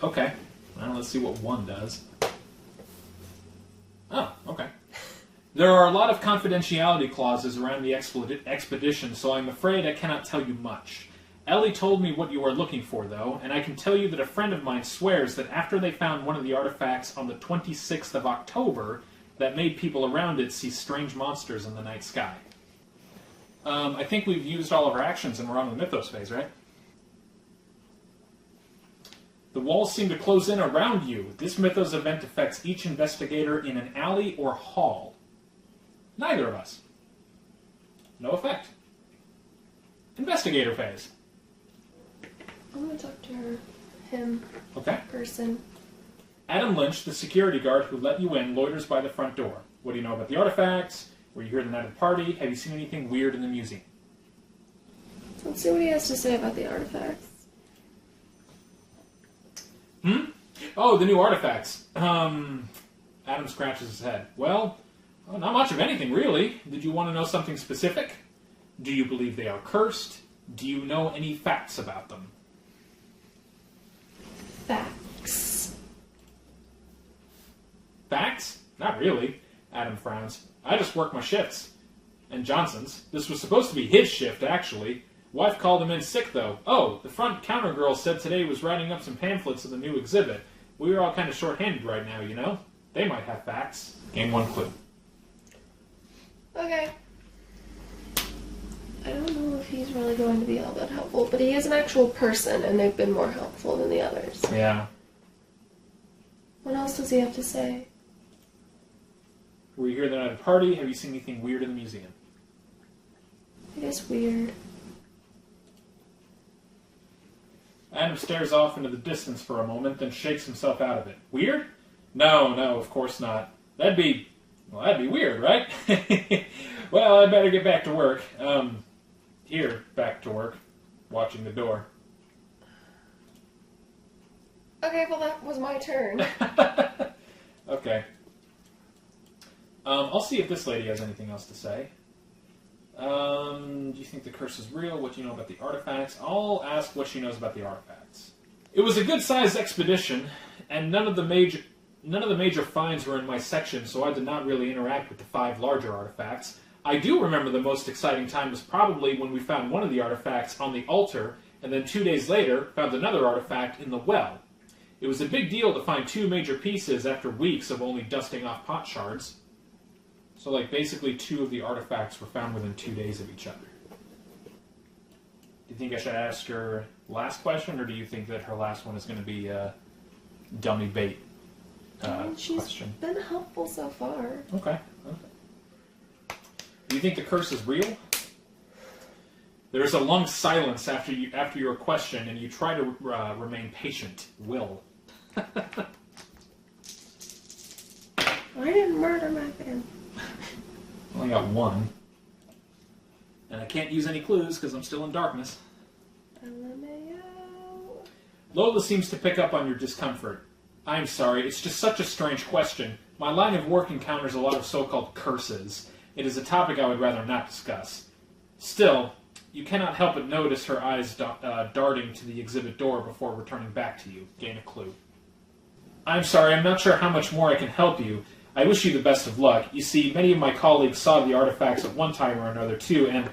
Okay. Well, let's see what 1 does. Oh, okay. There are a lot of confidentiality clauses around the expedition, so I'm afraid I cannot tell you much. Ellie told me what you are looking for, though, and I can tell you that a friend of mine swears that after they found one of the artifacts on the 26th of October, that made people around it see strange monsters in the night sky. I think we've used all of our actions and we're on the mythos phase, right? The walls seem to close in around you. This mythos event affects each investigator in an alley or hall. Neither of us. No effect. Investigator phase. I'm gonna talk to her. Him. Okay. Person. Adam Lynch, the security guard who let you in, loiters by the front door. What do you know about the artifacts? Were you here the night of the party? Have you seen anything weird in the museum? Let's see what he has to say about the artifacts. Oh, the new artifacts. Adam scratches his head. Well, not much of anything, really. Did you want to know something specific? Do you believe they are cursed? Do you know any facts about them? Facts. Facts? Not really. Adam frowns. I just work my shifts. And Johnson's. This was supposed to be his shift, actually. Wife called him in sick, though. Oh, the front counter girl said today was writing up some pamphlets of the new exhibit. We were all kind of short-handed right now, you know? They might have facts. Gain 1 clue. Okay. I don't know if he's really going to be all that helpful, but he is an actual person, and they've been more helpful than the others. Yeah. What else does he have to say? Were you here the night of the party? Have you seen anything weird in the museum? It is weird. Adam stares off into the distance for a moment, then shakes himself out of it. Weird? No, of course not. That'd be weird, right? Well, I'd better get back to work. Here, back to work. Watching the door. Okay, well that was my turn. Okay. I'll see if this lady has anything else to say. Do you think the curse is real? What do you know about the artifacts? I'll ask what she knows about the artifacts. It was a good-sized expedition, and none of the major finds were in my section, so I did not really interact with the 5 larger artifacts. I do remember the most exciting time was probably when we found one of the artifacts on the altar, and then 2 days later found another artifact in the well. It was a big deal to find 2 major pieces after weeks of only dusting off pot shards. So, like, basically 2 of the artifacts were found within 2 days of each other. Do you think I should ask her last question, or do you think that her last one is going to be a dummy bait She's question? been helpful so far. Okay. Do you think the curse is real? There is a long silence after your question, and you try to remain patient. Will. I didn't murder my family. I only got 1. And I can't use any clues because I'm still in darkness. LMAO. Lola seems to pick up on your discomfort. I'm sorry, it's just such a strange question. My line of work encounters a lot of so-called curses. It is a topic I would rather not discuss. Still, you cannot help but notice her eyes darting to the exhibit door before returning back to you. Gain a clue. I'm sorry, I'm not sure how much more I can help you. I wish you the best of luck. You see, many of my colleagues saw the artifacts at one time or another too, and,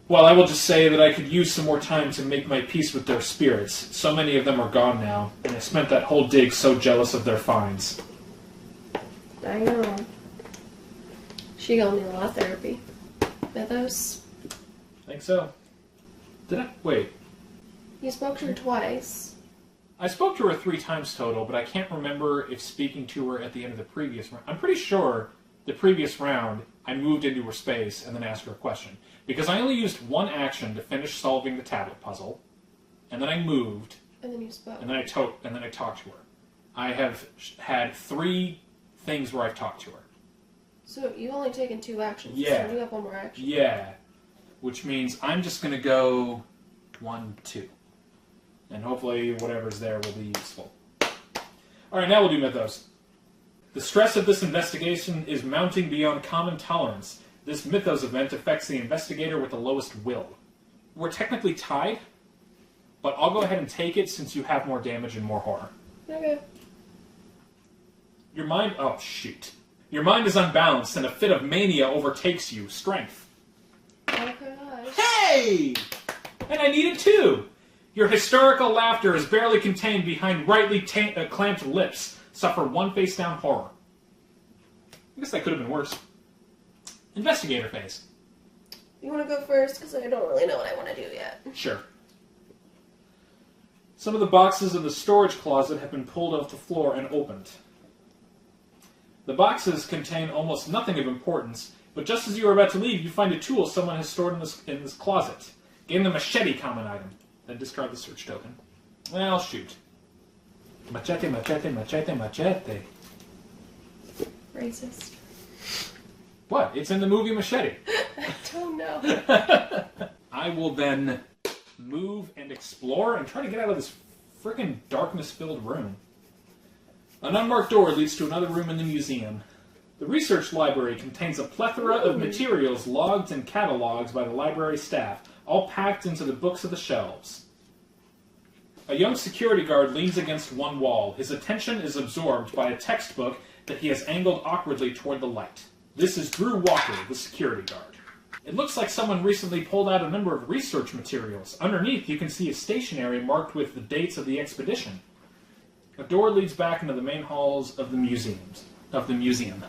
well, I will just say that I could use some more time to make my peace with their spirits. So many of them are gone now, and I spent that whole dig so jealous of their finds. I know. She gonna need a lot of therapy. Mythos? I think so. Did I? Wait. You spoke to her twice. I spoke to her 3 times total, but I can't remember if speaking to her at the end of the previous round. I'm pretty sure the previous round I moved into her space and then asked her a question. Because I only used 1 action to finish solving the tablet puzzle, and then I moved, And then you spoke. and then I talked to her. I have had 3 things where I've talked to her. So you've only taken 2 actions. Yeah. So you have 1 more action. Yeah. Which means I'm just going to go 1, 2. And hopefully whatever's there will be useful. Alright, now we'll do Mythos. The stress of this investigation is mounting beyond common tolerance. This Mythos event affects the investigator with the lowest will. We're technically tied, but I'll go ahead and take it since you have more damage and more horror. Okay. Your mind... Oh, shoot. Your mind is unbalanced and a fit of mania overtakes you. Strength. Oh gosh. Hey! And I need it too! Your hysterical laughter is barely contained behind rightly clamped lips. Suffer 1 face-down horror. I guess that could have been worse. Investigator phase. You want to go first? Because I don't really know what I want to do yet. Sure. Some of the boxes in the storage closet have been pulled off the floor and opened. The boxes contain almost nothing of importance, but just as you are about to leave, you find a tool someone has stored in this closet. Gain the machete common item. Then discard the search token. Well, shoot. Machete, machete, machete, machete. Racist. What? It's in the movie Machete. I don't know. I will then move and explore and try to get out of this freaking darkness-filled room. An unmarked door leads to another room in the museum. The research library contains a plethora of materials logged and catalogs by the library staff, all packed into the books of the shelves. A young security guard leans against one wall. His attention is absorbed by a textbook that he has angled awkwardly toward the light. This is Drew Walker, the security guard. It looks like someone recently pulled out a number of research materials. Underneath, you can see a stationery marked with the dates of the expedition. A door leads back into the main halls of the museum.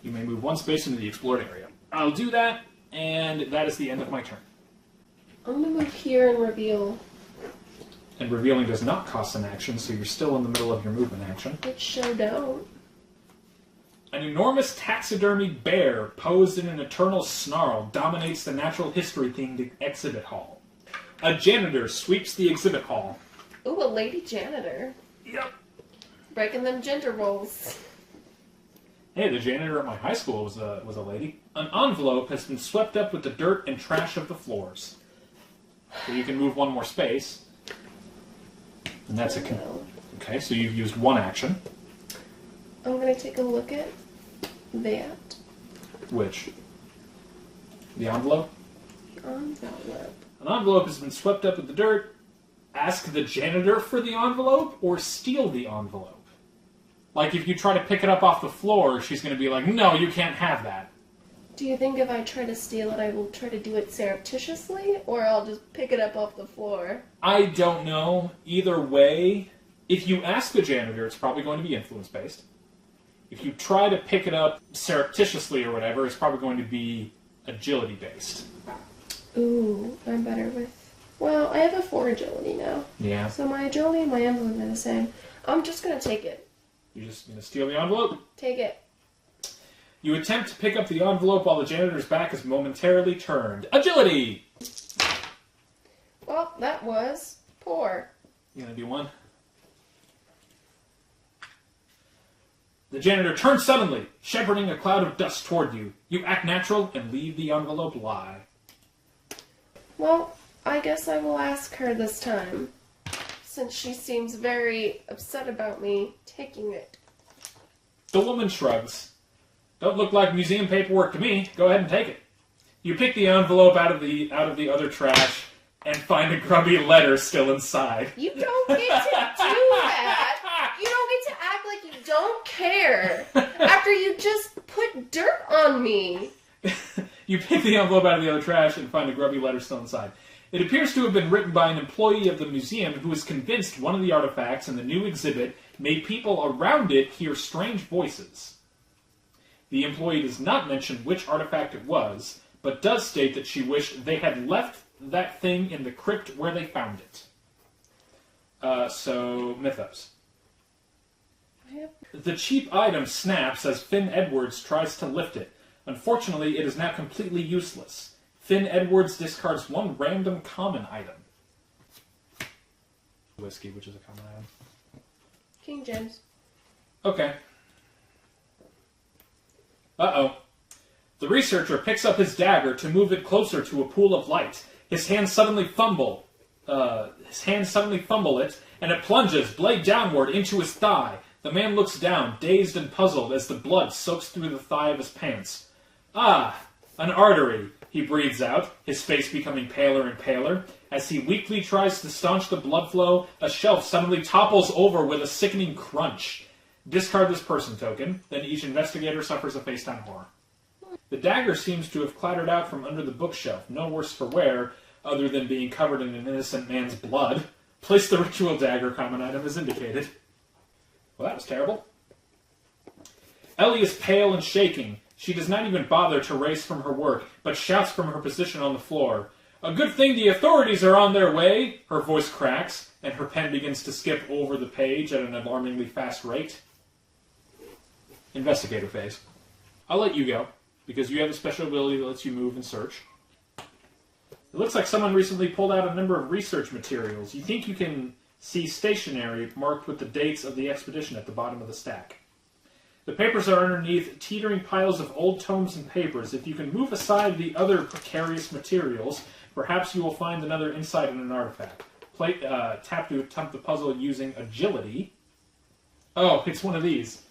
You may move one space into the explored area. I'll do that, and that is the end of my turn. I'm gonna move here and reveal. And revealing does not cost an action, so you're still in the middle of your movement action. It sure don't. An enormous taxidermy bear posed in an eternal snarl dominates the natural history-themed exhibit hall. A janitor sweeps the exhibit hall. Ooh, a lady janitor. Yep. Breaking them gender roles. Hey, the janitor at my high school was a lady. An envelope has been swept up with the dirt and trash of the floors. So you can move one more space. And that's okay, so you've used one action. I'm gonna take a look at that. Which? The envelope? The envelope. An envelope has been swept up with the dirt. Ask the janitor for the envelope, or steal the envelope. Like, if you try to pick it up off the floor, she's going to be like, no, you can't have that. Do you think if I try to steal it, I will try to do it surreptitiously, or I'll just pick it up off the floor? I don't know. Either way, if you ask the janitor, it's probably going to be influence-based. If you try to pick it up surreptitiously or whatever, it's probably going to be agility-based. Ooh, I'm better with... Well, I have a 4 agility now. Yeah. So my agility and my envelope are the same. I'm just going to take it. You're just going to steal the envelope? Take it. You attempt to pick up the envelope while the janitor's back is momentarily turned. Agility! Well, that was poor. You going to do one? The janitor turns suddenly, shepherding a cloud of dust toward you. You act natural and leave the envelope lie. Well, I guess I will ask her this time, since she seems very upset about me taking it. The woman shrugs. Don't look like museum paperwork to me. Go ahead and take it. You pick the envelope out of the other trash and find a grubby letter still inside. You don't get to do that. You don't get to act like you don't care after you just put dirt on me. You pick the envelope out of the other trash and find a grubby letter still inside. It appears to have been written by an employee of the museum who is convinced one of the artifacts in the new exhibit made people around it hear strange voices. The employee does not mention which artifact it was, but does state that she wished they had left that thing in the crypt where they found it. So, mythos. Yep. The cheap item snaps as Finn Edwards tries to lift it. Unfortunately, it is now completely useless. Finn Edwards discards one random common item. Whiskey, which is a common item. King James. Okay. Uh-oh. The researcher picks up his dagger to move it closer to a pool of light. His hands suddenly fumble it, and it plunges, blade downward, into his thigh. The man looks down, dazed and puzzled, as the blood soaks through the thigh of his pants. Ah, an artery, he breathes out, his face becoming paler and paler. As he weakly tries to staunch the blood flow, a shelf suddenly topples over with a sickening crunch. Discard this person token, then each investigator suffers a face-down horror. The dagger seems to have clattered out from under the bookshelf, no worse for wear, other than being covered in an innocent man's blood. Place the ritual dagger common item as indicated. Well, that was terrible. Ellie is pale and shaking. She does not even bother to raise from her work, but shouts from her position on the floor. A good thing the authorities are on their way! Her voice cracks, and her pen begins to skip over the page at an alarmingly fast rate. Investigator phase. I'll let you go, because you have a special ability that lets you move and search. It looks like someone recently pulled out a number of research materials. You think you can see stationery marked with the dates of the expedition at the bottom of the stack. The papers are underneath teetering piles of old tomes and papers. If you can move aside the other precarious materials, perhaps you will find another insight in an artifact. Tap to attempt the puzzle using agility. Oh, it's one of these.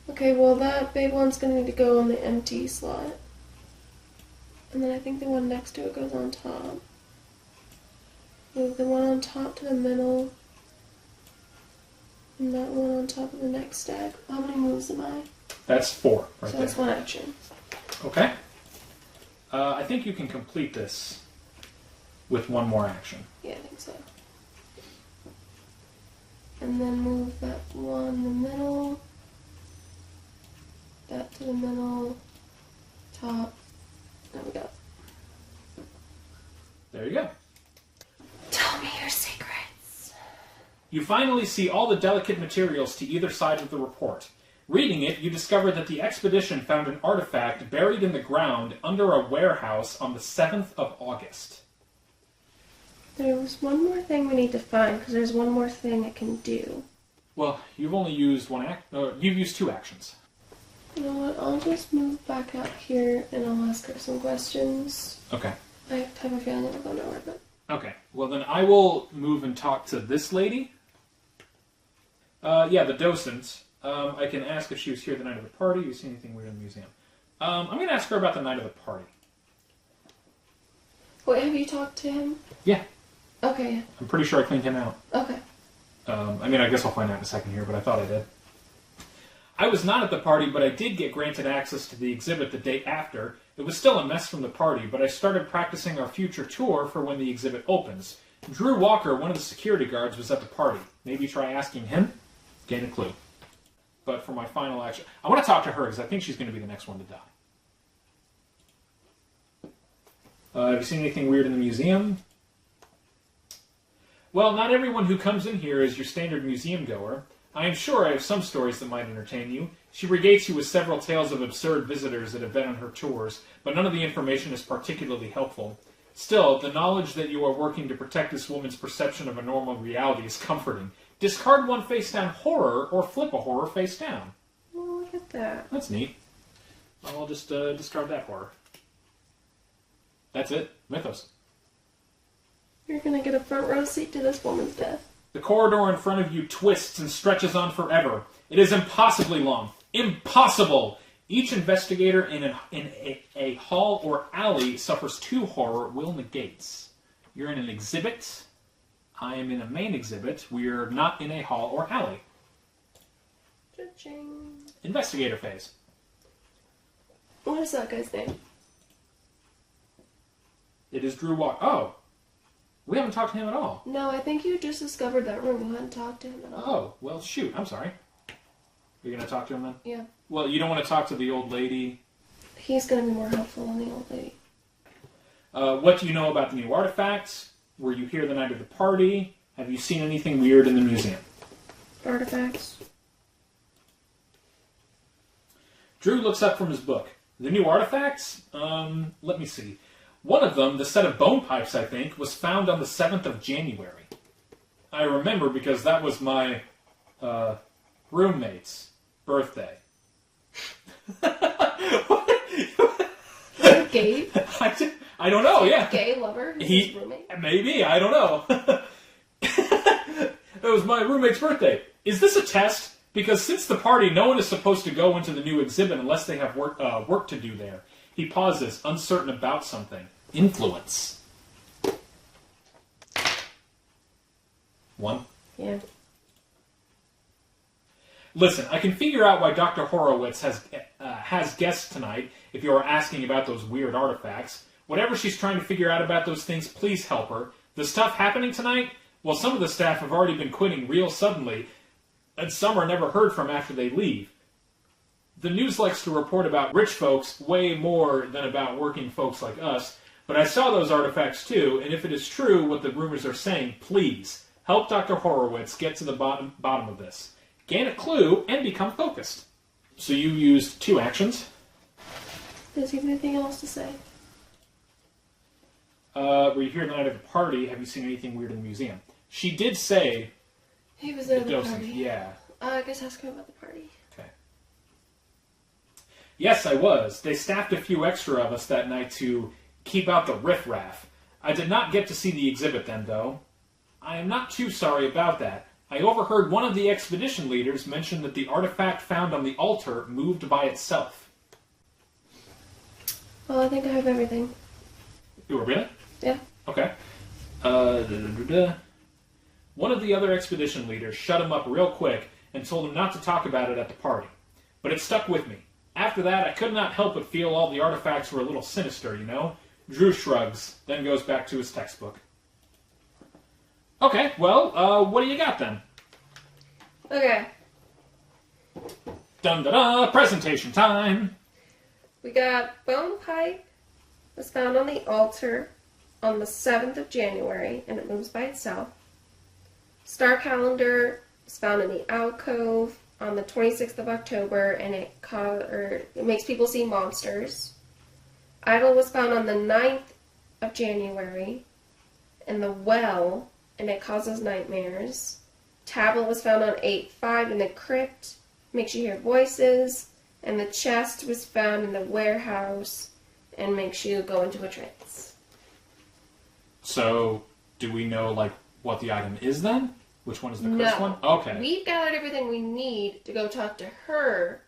Okay, well that big one's gonna need to go on the empty slot. And then I think the one next to it goes on top. Move the one on top to the middle. And that one on top of the next stack. How many moves am I? That's 4 right So there. that's one action. Okay. I think you can complete this with one more action. Yeah, I think so. And then move that one in the middle. That to the middle. Top. There we go. There you go. Tell me your secrets. You finally see all the delicate materials to either side of the report. Reading it, you discover that the expedition found an artifact buried in the ground under a warehouse on the 7th of August. There's one more thing we need to find, because there's one more thing I can do. Well, you've only used you've used 2 actions. You know what, I'll just move back out here and I'll ask her some questions. Okay. I have a feeling it'll go nowhere, but... Okay. Well, then I will move and talk to this lady. Yeah, the docent. I can ask if she was here the night of the party. You see anything weird in the museum? I'm going to ask her about the night of the party. Wait, have you talked to him? Yeah. Okay. I'm pretty sure I cleaned him out. Okay. I mean, I guess I'll find out in a second here, but I thought I did. I was not at the party, but I did get granted access to the exhibit the day after. It was still a mess from the party, but I started practicing our future tour for when the exhibit opens. Drew Walker, one of the security guards, was at the party. Maybe try asking him? Gain a clue. But for my final action, I want to talk to her because I think she's going to be the next one to die. Have you seen anything weird in the museum? Well, not everyone who comes in here is your standard museum goer. I am sure I have some stories that might entertain you. She regates you with several tales of absurd visitors that have been on her tours, but none of the information is particularly helpful. Still, the knowledge that you are working to protect this woman's perception of a normal reality is comforting. Discard one face-down horror, or flip a horror face-down. Oh, look at that. That's neat. I'll just discard that horror. That's it. Mythos. You're gonna get a front row seat to this woman's death. The corridor in front of you twists and stretches on forever. It is impossibly long. Impossible! Each investigator in a hall or alley suffers 2 horror will negates. You're in an exhibit. I am in a main exhibit. We're not in a hall or alley. Cha-ching. Investigator phase. What is that guy's name? It is Drew Walker. Oh! We haven't talked to him at all. No, I think you just discovered that room. You hadn't talked to him at all. Oh, well, shoot. I'm sorry. You're going to talk to him then? Yeah. Well, you don't want to talk to the old lady? He's gonna be more helpful than the old lady. What do you know about the new artifacts? Were you here the night of the party? Have you seen anything weird in the museum? Artifacts. Drew looks up from his book. The new artifacts? Let me see. One of them, the set of bone pipes, I think, was found on the 7th of January. I remember because that was my roommate's birthday. Gay? I don't know, yeah. Gay lover? His roommate? Maybe, I don't know. It was my roommate's birthday. Is this a test? Because since the party, no one is supposed to go into the new exhibit unless they have work to do there. He pauses, uncertain about something. Influence. 1. Yeah. Listen, I can figure out why Dr. Horowitz has guests tonight if you are asking about those weird artifacts. Whatever she's trying to figure out about those things, please help her. The stuff happening tonight? Well, some of the staff have already been quitting real suddenly, and some are never heard from after they leave. The news likes to report about rich folks way more than about working folks like us, but I saw those artifacts too, and if it is true what the rumors are saying, please help Dr. Horowitz get to the bottom of this. Gain a clue and become focused. So you used 2 actions. Does he have anything else to say? Were you here the night of the party? Have you seen anything weird in the museum? She did say... He was there at the docent, party. yeah. I guess ask him about the party. Okay. Yes, I was. They staffed a few extra of us that night to keep out the riffraff. I did not get to see the exhibit then, though. I am not too sorry about that. I overheard one of the expedition leaders mention that the artifact found on the altar moved by itself. Well, I think I have everything. You were really? Yeah. Okay. One of the other expedition leaders shut him up real quick and told him not to talk about it at the party. But it stuck with me. After that, I could not help but feel all the artifacts were a little sinister, you know? Drew shrugs, then goes back to his textbook. Okay, well, what do you got then? Okay. Dun-da-da, presentation time! We got bone pipe was found on the altar on the 7th of January, and it moves by itself. Star calendar was found in the alcove on the 26th of October, and it makes people see monsters. Idol was found on the 9th of January in the well, and it causes nightmares. Tablet was found on 8/5 in the crypt, makes you hear voices. And the chest was found in the warehouse and makes you go into a trance. So, do we know, like, what the item is then? Which one is the cursed one? Okay. We've gathered everything we need to go talk to her.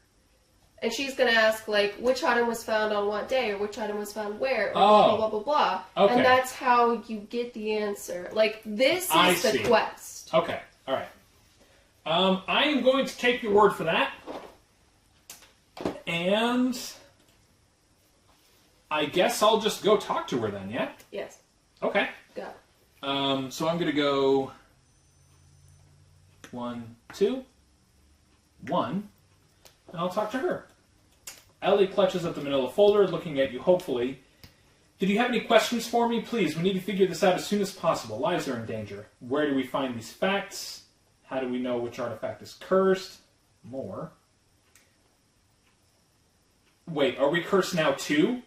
And she's going to ask, like, which item was found on what day, or which item was found where, or blah, blah, blah, blah. Okay. And that's how you get the answer. Like, this is the quest. Okay, alright. I am going to take your word for that. And I guess I'll just go talk to her then, yeah? Yes. Okay. Go. So I'm going to go 1, 2, 1, and I'll talk to her. Ellie clutches at the manila folder, looking at you hopefully. Did you have any questions for me? Please, we need to figure this out as soon as possible. Lives are in danger. Where do we find these facts? How do we know which artifact is cursed? More. Wait, are we cursed now too?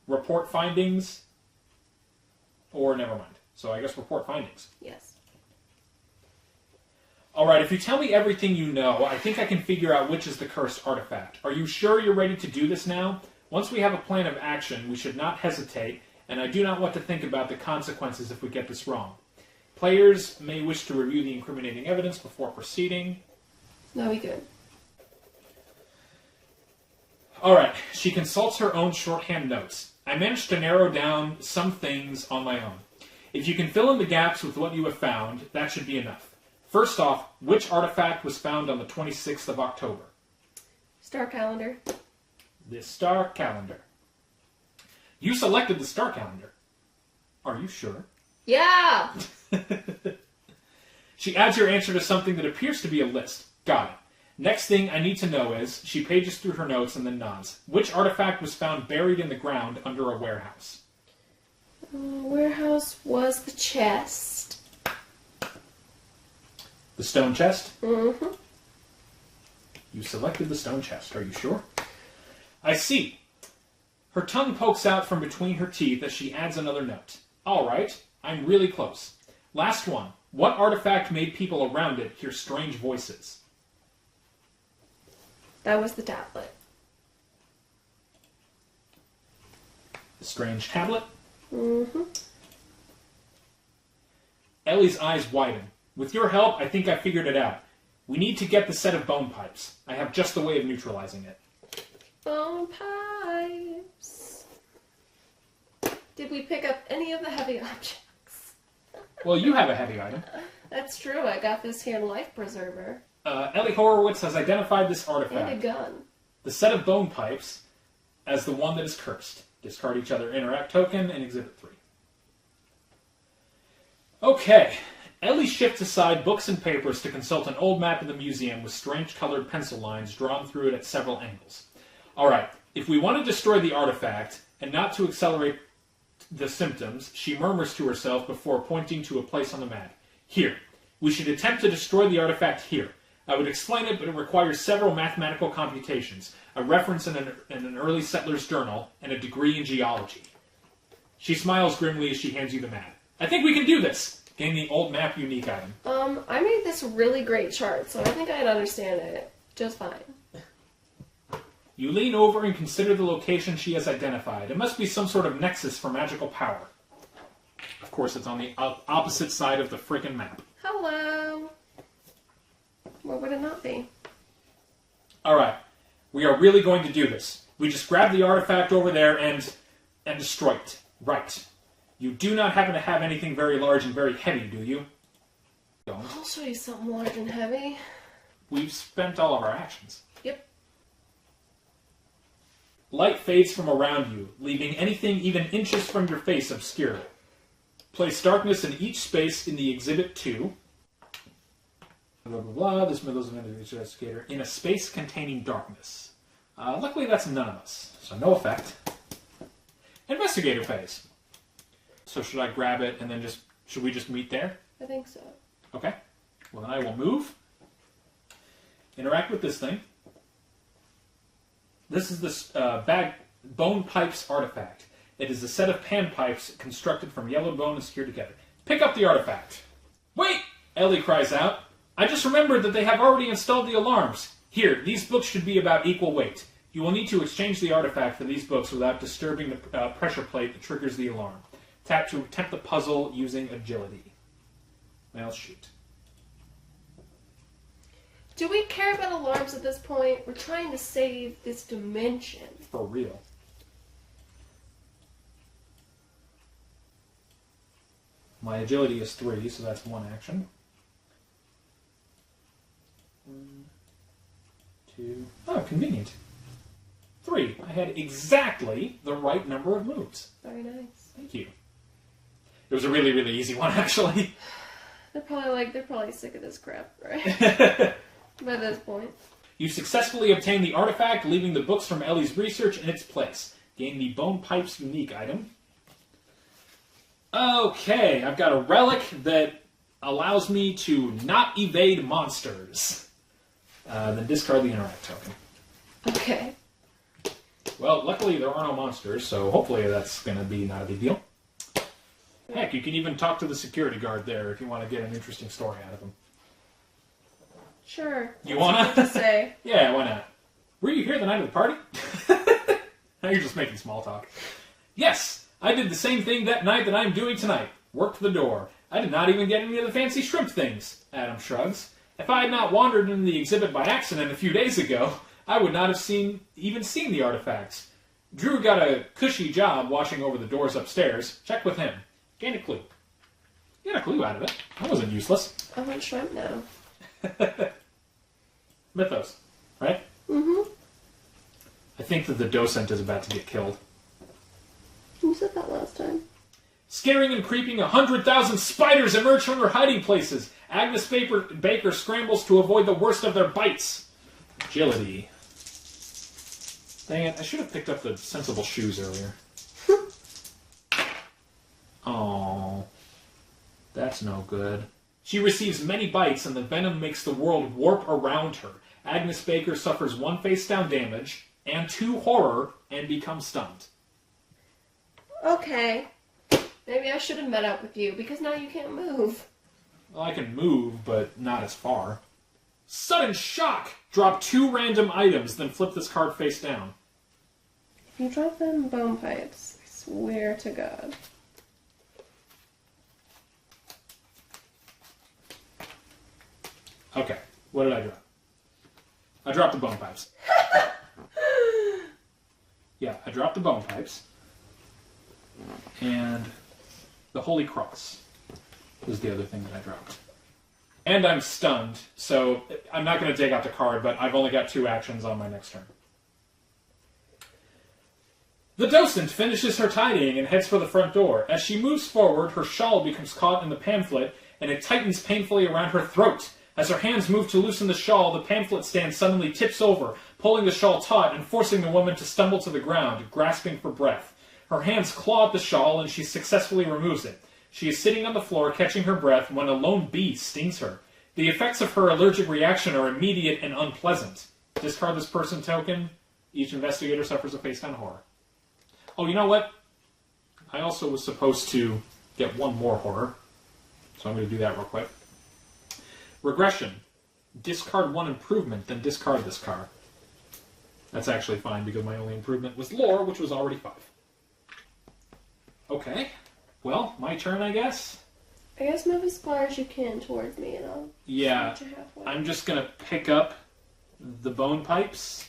Report findings? Or never mind. So I guess report findings. Yes. Alright, if you tell me everything you know, I think I can figure out which is the cursed artifact. Are you sure you're ready to do this now? Once we have a plan of action, we should not hesitate, and I do not want to think about the consequences if we get this wrong. Players may wish to review the incriminating evidence before proceeding. No, we good. Alright, she consults her own shorthand notes. I managed to narrow down some things on my own. If you can fill in the gaps with what you have found, that should be enough. First off, which artifact was found on the 26th of October? Star calendar. The star calendar. You selected the star calendar. Are you sure? Yeah! She adds your answer to something that appears to be a list. Got it. Next thing I need to know is, she pages through her notes and then nods. Which artifact was found buried in the ground under a warehouse? Warehouse was the chest. The stone chest? Mm-hmm. You selected the stone chest. Are you sure? I see. Her tongue pokes out from between her teeth as she adds another note. All right, I'm really close. Last one. What artifact made people around it hear strange voices? That was the tablet. The strange tablet? Mm-hmm. Ellie's eyes widen. With your help, I think I figured it out. We need to get the set of bone pipes. I have just the way of neutralizing it. Bone pipes. Did we pick up any of the heavy objects? Well, you have a heavy item. That's true. I got this here life preserver. Ellie Horowitz has identified this And a artifact, gun. the set of bone pipes, as the one that is cursed. Discard each other interact token in Exhibit 3. Okay. Ellie shifts aside books and papers to consult an old map of the museum with strange-colored pencil lines drawn through it at several angles. Alright, if we want to destroy the artifact, and not to accelerate the symptoms, she murmurs to herself before pointing to a place on the map. Here. We should attempt to destroy the artifact here. I would explain it, but it requires several mathematical computations, a reference in an early settler's journal, and a degree in geology. She smiles grimly as she hands you the map. I think we can do this! Gain the old map unique item. I made this really great chart, so I think I'd understand it just fine. You lean over and consider the location she has identified. It must be some sort of nexus for magical power. Of course, it's on the opposite side of the frickin' map. Hello. What would it not be? Alright, we are really going to do this. We just grab the artifact over there and destroy it. Right. You do not happen to have anything very large and very heavy, do you? Don't. I'll show you something large and heavy. We've spent all of our actions. Yep. Light fades from around you, leaving anything even inches from your face obscured. Place darkness in each space in the Exhibit 2. Blah, blah, blah. This middle is an investigator in a space containing darkness. Luckily, that's none of us, so no effect. Investigator phase. So should I grab it and then should we just meet there? I think so. Okay. Well, then I will move. Interact with this thing. This is this bone pipes artifact. It is a set of panpipes constructed from yellow bone and secured together. Pick up the artifact. Wait! Ellie cries out. I just remembered that they have already installed the alarms. Here, these books should be about equal weight. You will need to exchange the artifact for these books without disturbing the pressure plate that triggers the alarm. Tap to attempt the puzzle using agility. Now shoot. Do we care about alarms at this point? We're trying to save this dimension. For real. My agility is 3, so that's 1 action. 1, 2... Oh, convenient. 3. I had exactly the right number of moves. Very nice. Thank you. It was a really, really easy one, actually. They're probably sick of this crap, right? By this point. You successfully obtained the artifact, leaving the books from Ellie's research in its place. Gain the Bone Pipes unique item. Okay, I've got a relic that allows me to not evade monsters. Then discard the interact token. Okay. Well, luckily there are no monsters, so hopefully that's going to be not a big deal. Heck, you can even talk to the security guard there if you want to get an interesting story out of him. Sure. You wanna? What to say? Yeah, why not? Were you here the night of the party? Now you're just making small talk. Yes, I did the same thing that night that I'm doing tonight. Worked the door. I did not even get any of the fancy shrimp things. Adam shrugs. If I had not wandered into the exhibit by accident a few days ago, I would not have even seen the artifacts. Drew got a cushy job watching over the doors upstairs. Check with him. Gain a clue. Get a clue out of it. That wasn't useless. I want shrimp now. Mythos, right? Mm-hmm. I think that the docent is about to get killed. You said that last time. Scaring and creeping, 100,000 spiders emerge from their hiding places. Agnes Baker scrambles to avoid the worst of their bites. Agility. Dang it, I should have picked up the sensible shoes earlier. Oh, that's no good. She receives many bites and the venom makes the world warp around her. Agnes Baker suffers 1 face-down damage and 2 horror and becomes stunned. Okay. Maybe I should have met up with you because now you can't move. Well, I can move, but not as far. Sudden shock! Drop 2 random items, then flip this card face down. If you drop them bone pipes, I swear to God. Okay, what did I drop? I dropped the bone pipes. Yeah, I dropped the bone pipes. And the Holy Cross was the other thing that I dropped. And I'm stunned, so I'm not going to take out the card, but I've only got 2 actions on my next turn. The docent finishes her tidying and heads for the front door. As she moves forward, her shawl becomes caught in the pamphlet, and it tightens painfully around her throat. As her hands move to loosen the shawl, the pamphlet stand suddenly tips over, pulling the shawl taut and forcing the woman to stumble to the ground, grasping for breath. Her hands claw at the shawl, and she successfully removes it. She is sitting on the floor, catching her breath, when a lone bee stings her. The effects of her allergic reaction are immediate and unpleasant. Discard this person token. Each investigator suffers a face-down horror. Oh, you know what? I also was supposed to get 1 more horror, so I'm going to do that real quick. Regression. Discard 1 improvement, then discard this card. That's actually fine because my only improvement was lore, which was already 5. Okay. Well, my turn, I guess. I guess move as far as you can towards me, and I'll Yeah. meet you halfway. I'm just going to pick up the bone pipes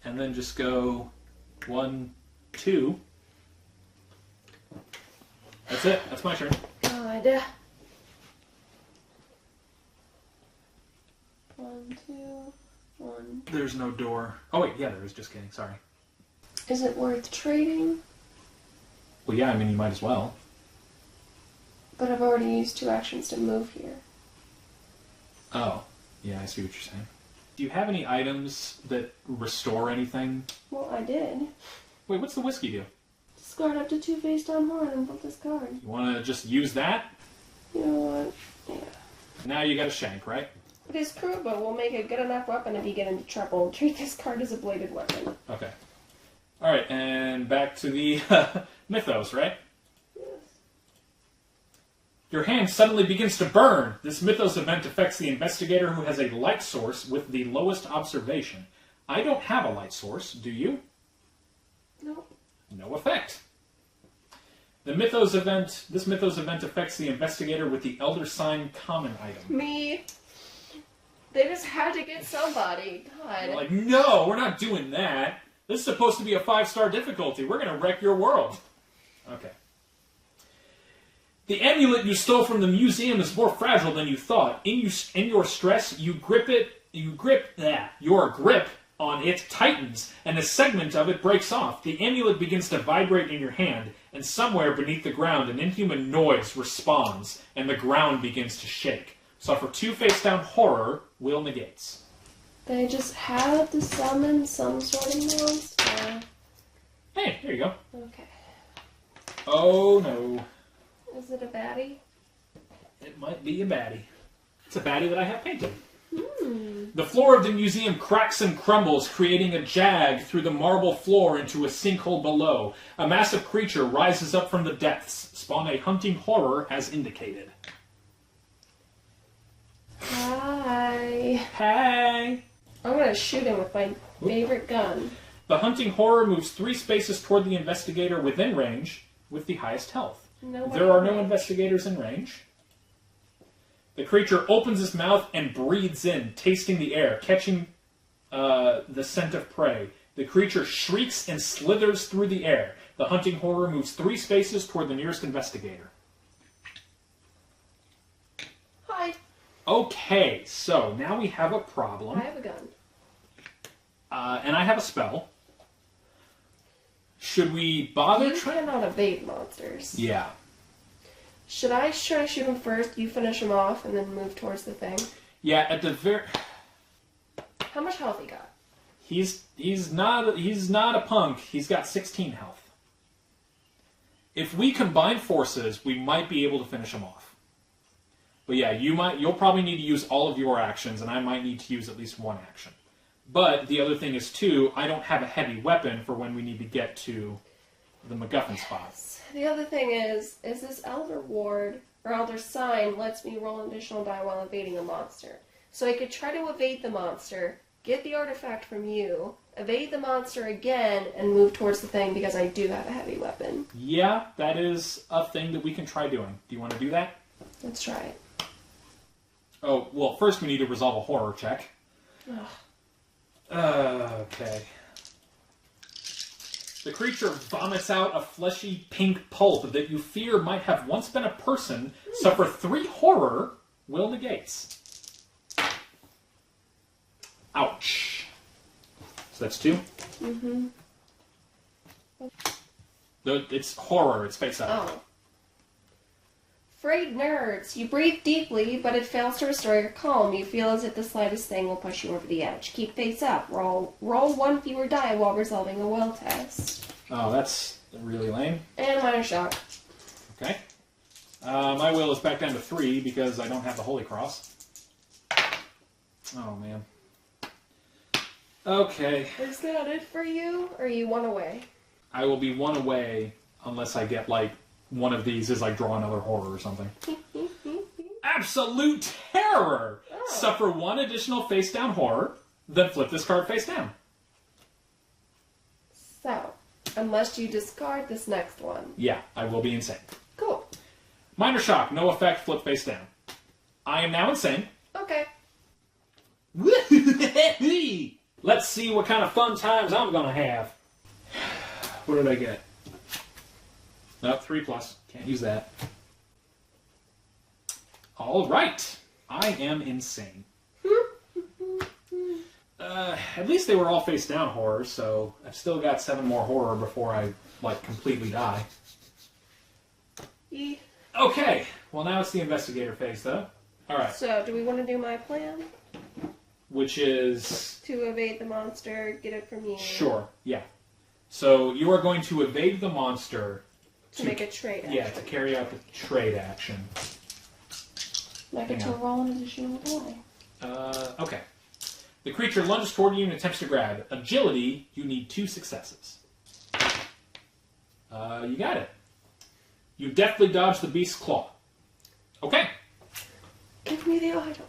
and then just go 1, 2. That's it. That's my turn. God. 1, 2, 1. There's no door. Oh, wait. Yeah, there is. Just kidding. Sorry. Is it worth trading? Well, yeah, I mean, you might as well. But I've already used 2 actions to move here. Oh. Yeah, I see what you're saying. Do you have any items that restore anything? Well, I did. Wait, what's the whiskey do? Discard up to 2 face down horn and flip this card. You want to just use that? You know what? Yeah. Now you got a shank, right? It is crude, but will make a good enough weapon if you get into trouble. Treat this card as a bladed weapon. Okay. Alright, and back to the mythos, right? Yes. Your hand suddenly begins to burn. This mythos event affects the investigator who has a light source with the lowest observation. I don't have a light source, do you? Nope. No effect. This mythos event affects the investigator with the Elder Sign common item. Me. They just had to get somebody. God. You're like, no, we're not doing that. This is supposed to be a 5-star difficulty. We're going to wreck your world. Okay. The amulet you stole from the museum is more fragile than you thought. In your stress, your grip on it tightens, and a segment of it breaks off. The amulet begins to vibrate in your hand, and somewhere beneath the ground, an inhuman noise responds, and the ground begins to shake. Suffer 2 face-down horror, will negates. They just had to summon some sort of monster. Hey, there you go. Okay. Oh no. Is it a baddie? It might be a baddie. It's a baddie that I have painted. Hmm. The floor of the museum cracks and crumbles, creating a jag through the marble floor into a sinkhole below. A massive creature rises up from the depths. Spawn a hunting horror as indicated. Hi. Hey! I'm gonna shoot him with my favorite gun. The hunting horror moves 3 spaces toward the investigator within range with the highest health. Nobody There are no range. investigators in range. The creature opens its mouth and breathes in, tasting the air, catching the scent of prey. The creature shrieks and slithers through the air. The hunting horror moves 3 spaces toward the nearest investigator. Hi. Okay, so now we have a problem. I have a gun. And I have a spell. Should we bother You cannot evade monsters. Yeah. Should I try to shoot him first, you finish him off, and then move towards the thing? Yeah, at the very... How much health he got? He's not a punk. He's got 16 health. If we combine forces, we might be able to finish him off. But yeah, you'll probably need to use all of your actions, and I might need to use at least 1 action. But the other thing is, too, I don't have a heavy weapon for when we need to get to the MacGuffin spot. The other thing is this Elder Ward, or Elder Sign, lets me roll an additional die while evading a monster. So I could try to evade the monster, get the artifact from you, evade the monster again, and move towards the thing because I do have a heavy weapon. Yeah, that is a thing that we can try doing. Do you want to do that? Let's try it. Oh, well, first we need to resolve a horror check. Ugh. Okay. The creature vomits out a fleshy pink pulp that you fear might have once been a person. Suffer 3 horror, will negates. Ouch. So that's 2? Mm-hmm. It's horror, it's face up. Oh. Frayed nerves. You breathe deeply, but it fails to restore your calm. You feel as if the slightest thing will push you over the edge. Keep face up. Roll 1 fewer die while resolving a will test. Oh, that's really lame. And minor shock. Okay. My will is back down to 3 because I don't have the Holy Cross. Oh, man. Okay. Is that it for you? Or are you 1 away? I will be 1 away unless I get, like, one of these is like draw another horror or something. Absolute terror! Oh. Suffer 1 additional face down horror, then flip this card face down. Unless you discard this next one. Yeah, I will be insane. Cool. Minor shock, no effect, flip face down. I am now insane. Okay. Let's see what kind of fun times I'm gonna have. What did I get? Nope, 3+. Can't use that. Alright. I am insane. At least they were all face down horror, so I've still got 7 more horror before I, like, completely die. Yeah. Okay. Well, now it's the investigator phase, though. Alright. So, do we want to do my plan? Which is... To evade the monster, get it from you. Sure, yeah. So, you are going to evade the monster... To make a trade action. Yeah, to carry out the trade action. I get to roll an additional die. Okay. The creature lunges toward you and attempts to grab. Agility, you need 2 successes. You got it. You deftly dodge the beast's claw. Okay. Give me the idol.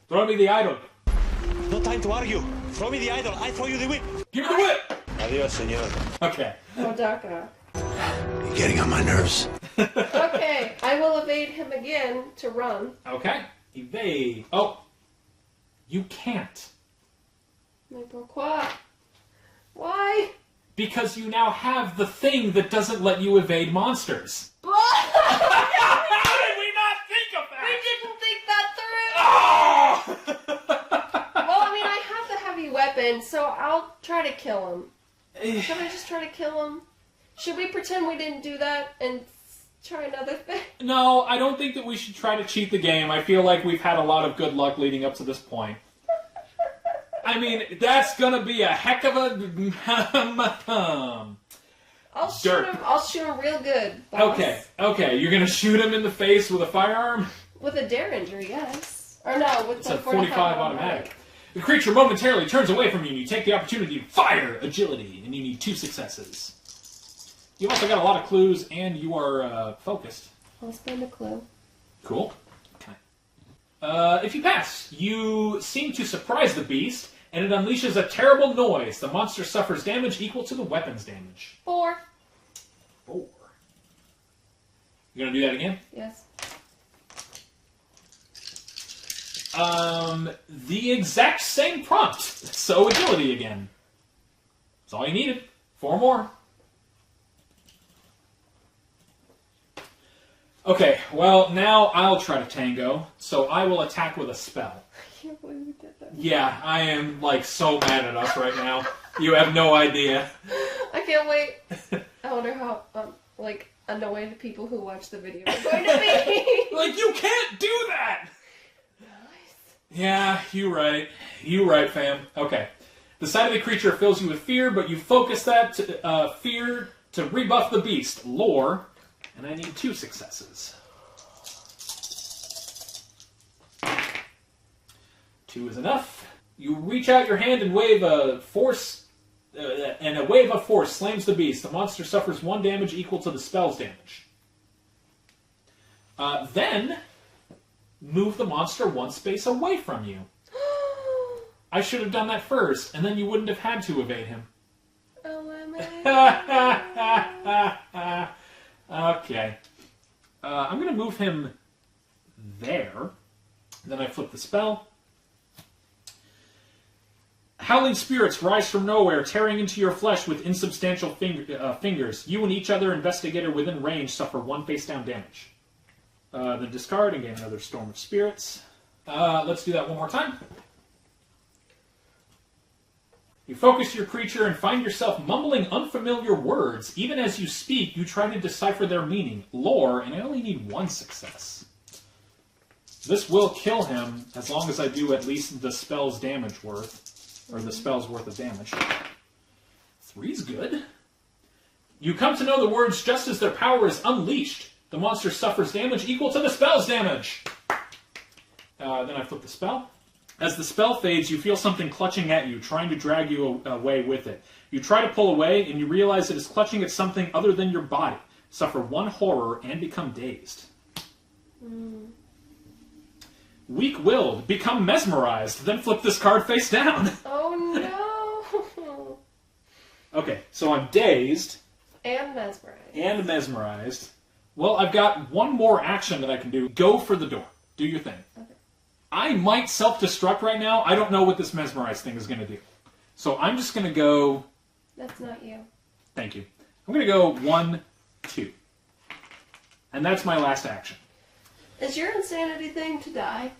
Throw me the idol. No time to argue. Throw me the idol. I throw you the whip. Give me the whip! Adios, senor. Okay. Odaka. You're getting on my nerves. Okay, I will evade him again to run. Okay. Evade. Oh. You can't. Mais pourquoi? Why? Because you now have the thing that doesn't let you evade monsters. How did we not think of that? We didn't think that through! Oh! Well, I mean, I have the heavy weapon, so I'll try to kill him. Should I just try to kill him? Should we pretend we didn't do that and try another thing? No, I don't think that we should try to cheat the game. I feel like we've had a lot of good luck leading up to this point. I mean, that's gonna be a heck of a... I'll shoot him real good, boss. Okay, you're gonna shoot him in the face with a firearm? With a Derringer, yes. Or no, with It's the a 45 automatic. The creature momentarily turns away from you and you take the opportunity to fire Agility, and you need 2 successes. You've also got a lot of clues, and you are focused. I'll spend a clue. Cool. Okay. If you pass, you seem to surprise the beast, and it unleashes a terrible noise. The monster suffers damage equal to the weapon's damage. 4. 4. You gonna do that again? Yes. The exact same prompt. So Agility again. That's all you needed. 4 more. Okay, well, now I'll try to tango, so I will attack with a spell. I can't believe we did that. Yeah, I am, like, so mad at us right now. You have no idea. I can't wait. I wonder how, like, annoyed the people who watch the video are going to be. Like, you can't do that! Nice. Yeah, you right. You right, fam. Okay. The sight of the creature fills you with fear, but you focus that to, fear to rebuff the beast. Lore, and I need 2 successes. 2 is enough. You reach out your hand and wave a force, and a wave of force slams the beast. The monster suffers 1 damage equal to the spell's damage. Then, move the monster 1 space away from you. I should have done that first, and then you wouldn't have had to evade him. Okay. I'm going to move him there. Then I flip the spell. Howling spirits rise from nowhere, tearing into your flesh with insubstantial fingers. You and each other investigator within range suffer 1 face-down damage. Then discard and gain another storm of spirits. Let's do that one more time. You focus your creature and find yourself mumbling unfamiliar words. Even as you speak, you try to decipher their meaning. Lore, and I only need 1 success. This will kill him as long as I do at least the spell's damage worth. Or the spell's worth of damage. 3's good. You come to know the words just as their power is unleashed. The monster suffers damage equal to the spell's damage. Then I flip the spell. As the spell fades, you feel something clutching at you, trying to drag you away with it. You try to pull away, and you realize it is clutching at something other than your body. Suffer 1 horror, and become dazed. Weak-willed, become mesmerized, then flip this card face down. Oh no! Okay, so I'm dazed. And mesmerized. And mesmerized. Well, I've got one more action that I can do. Go for the door. Do your thing. Okay. I might self-destruct right now. I don't know what this mesmerized thing is going to do. So I'm just going to go... That's not you. Thank you. I'm going to go 1, 2. And that's my last action. Is your insanity thing to die?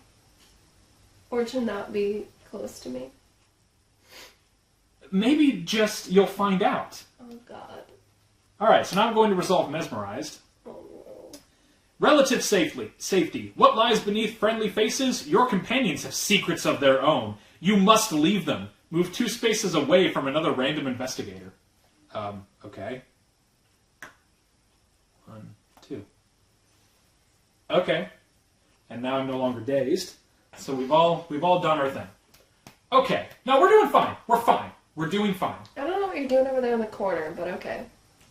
Or to not be close to me? Maybe just you'll find out. Oh, God. Alright, so now I'm going to resolve mesmerized. Oh, no. Relative safety. What lies beneath friendly faces? Your companions have secrets of their own. You must leave them. Move 2 spaces away from another random investigator. Okay. 1, 2. Okay. And now I'm no longer dazed. So we've all done our thing. Okay. No, we're doing fine. We're fine. We're doing fine. I don't know what you're doing over there in the corner, but okay.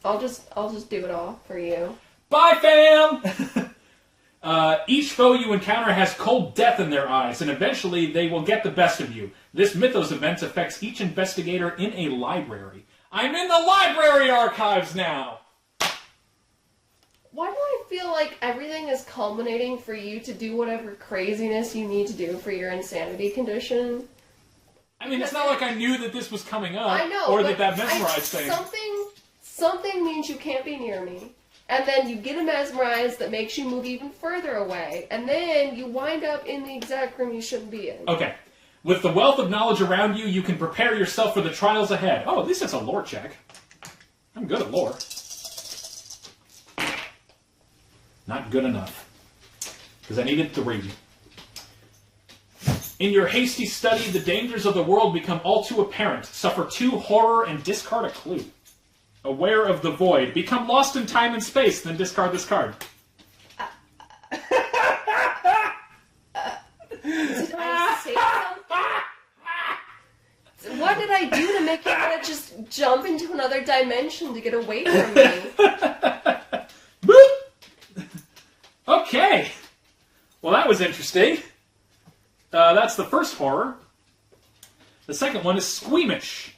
I'll just do it all for you. Bye, fam! Each foe you encounter has cold death in their eyes, and eventually they will get the best of you. This Mythos event affects each investigator in a library. I'm in the library archives now! Why do I feel like everything is culminating for you to do whatever craziness you need to do for your insanity condition? I mean, it's not like I knew that this was coming up, I know, or but that mesmerized thing. Something means you can't be near me. And then you get a mesmerized that makes you move even further away. And then you wind up in the exact room you shouldn't be in. Okay. With the wealth of knowledge around you, you can prepare yourself for the trials ahead. Oh, at least it's a lore check. I'm good at lore. Not good enough. Because I needed 3. In your hasty study, the dangers of the world become all too apparent. Suffer 2 horror and discard a clue. Aware of the void. Become lost in time and space, then discard this card. Did I say something? What did I do to make you want to just jump into another dimension to get away from me? Boop! Okay. Well, that was interesting. That's the first horror. The second one is squeamish.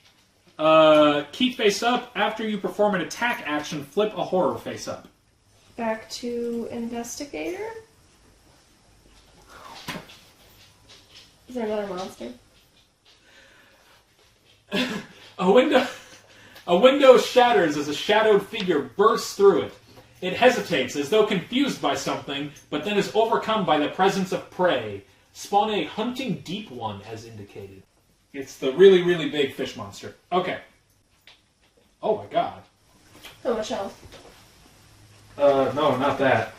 Keep face up. After you perform an attack action, flip a horror face up. Back to investigator? Is there another monster? A window shatters as a shadowed figure bursts through it. It hesitates as though confused by something, but then is overcome by the presence of prey. Spawn a hunting deep one as indicated. It's the really, really big fish monster. Okay. Oh my god. How much health? No, not that.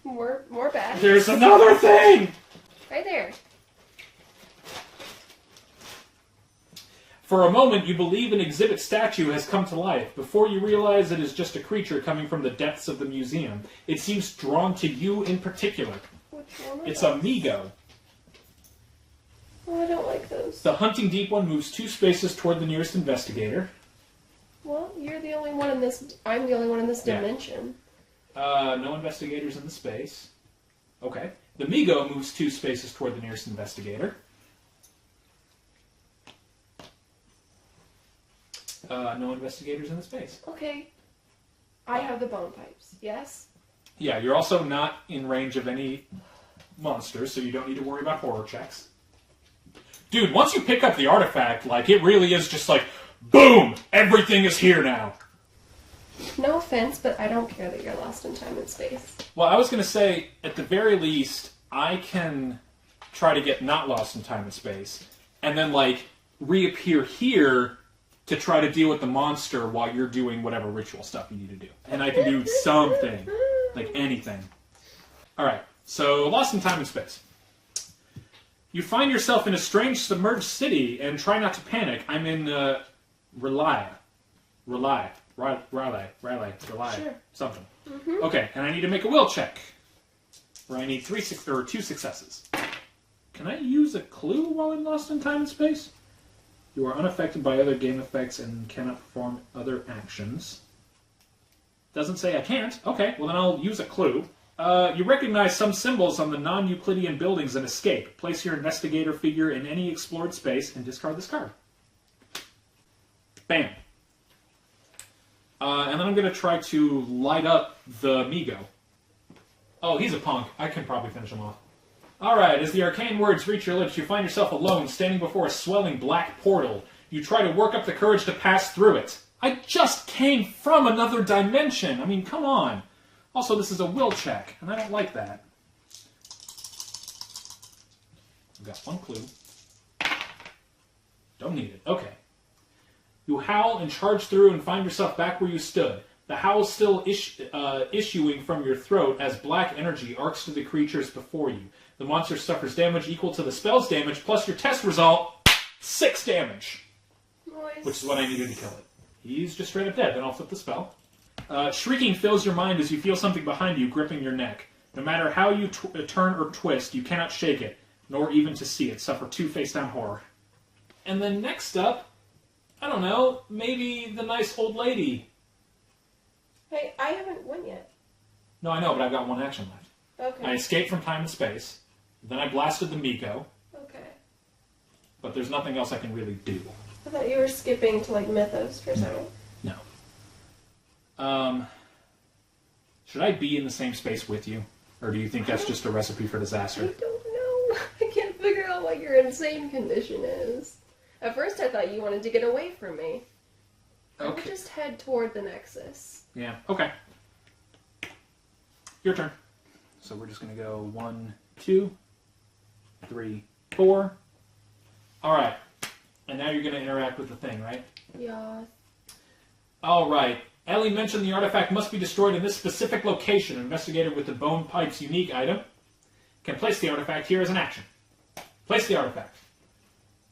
More bad. There's another thing! Right there. For a moment, you believe an exhibit statue has come to life. Before you realize it is just a creature coming from the depths of the museum. It seems drawn to you in particular. Which one? It's a Migo. Oh, I don't like those. The hunting deep one moves 2 spaces toward the nearest investigator. Well, you're the only one in this... I'm the only one in this Yeah. dimension. No investigators in the space. Okay. The Migo moves 2 spaces toward the nearest investigator. No investigators in the space. Okay. I have the bone pipes. Yes? Yeah, you're also not in range of any monsters, so you don't need to worry about horror checks. Dude, once you pick up the artifact, like, it really is just like, boom! Everything is here now! No offense, but I don't care that you're lost in time and space. Well, I was going to say, at the very least, I can try to get not lost in time and space, and then, like, reappear here to try to deal with the monster while you're doing whatever ritual stuff you need to do. And I can do something. Like, anything. Alright, so lost in time and space. You find yourself in a strange submerged city, and try not to panic. I'm in, Rylie. Sure. Something. Mm-hmm. Okay, and I need to make a will check. Where I need 2 successes. Can I use a clue while I'm lost in time and space? You are unaffected by other game effects and cannot perform other actions. Doesn't say I can't. Okay, well then I'll use a clue. You recognize some symbols on the non-Euclidean buildings and escape. Place your investigator figure in any explored space and discard this card. Bam. And then I'm going to try to light up the Migo. Oh, he's a punk. I can probably finish him off. Alright, as the arcane words reach your lips, you find yourself alone, standing before a swelling black portal. You try to work up the courage to pass through it. I just came from another dimension. I mean, come on. Also, this is a will check, and I don't like that. I've got one clue. Don't need it. Okay. You howl and charge through and find yourself back where you stood. The howl still issuing from your throat as black energy arcs to the creatures before you. The monster suffers damage equal to the spell's damage plus your test result, 6 damage. Nice. Which is what I needed to kill it. He's just straight up dead. Then I'll flip the spell. Shrieking fills your mind as you feel something behind you gripping your neck. No matter how you turn or twist, you cannot shake it, nor even to see it. Suffer 2 face-down horror. And then next up, I don't know, maybe the nice old lady. Hey, I haven't won yet. No, I know, but I've got 1 action left. Okay. I escaped from time and space. Then I blasted the Miko. Okay. But there's nothing else I can really do. I thought you were skipping to, like, Mythos for a second. No. Should I be in the same space with you? Or do you think that's just a recipe for I disaster? don't know. I can't figure out what your insane condition is. At first I thought you wanted to get away from me. I would Okay. just head toward the Nexus. Yeah, okay. Your turn. So we're just going to go 1, 2, 3, 4. Alright. And now you're going to interact with the thing, right? Yeah. Alright. Ellie mentioned the artifact must be destroyed in this specific location. Investigator with the Bone Pipe's unique item can place the artifact here as an action. Place the artifact.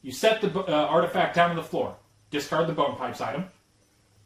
You set the artifact down on the floor. Discard the Bone Pipe's item.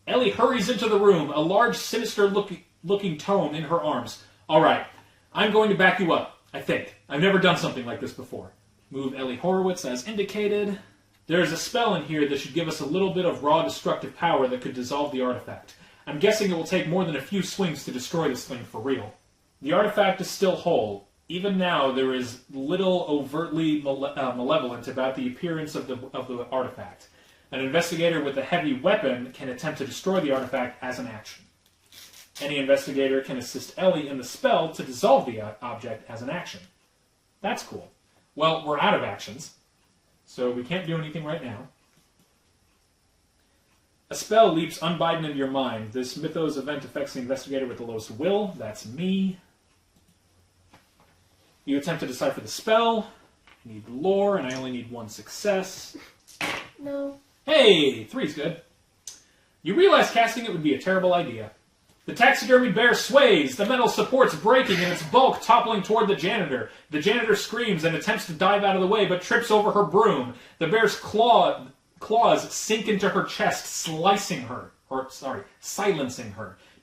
Ellie hurries into the room, a large, sinister-looking tome in her arms. Alright, I'm going to back you up, I think. I've never done something like this before. Move Ellie Horowitz as indicated. There's a spell in here that should give us a little bit of raw destructive power that could dissolve the artifact. I'm guessing it will take more than a few swings to destroy this thing for real. The artifact is still whole. Even now, there is little overtly malevolent about the appearance of the artifact. An investigator with a heavy weapon can attempt to destroy the artifact as an action. Any investigator can assist Ellie in the spell to dissolve the object as an action. That's cool. Well, we're out of actions, so we can't do anything right now. A spell leaps unbidden into your mind. This Mythos event affects the investigator with the lowest will. That's me. You attempt to decipher the spell. You need lore, and I only need 1 success. No. Hey, 3's good. You realize casting it would be a terrible idea. The taxidermy bear sways, the metal supports breaking and its bulk toppling toward the janitor. The janitor screams and attempts to dive out of the way, but trips over her broom. The bear's claws sink into her chest, silencing her.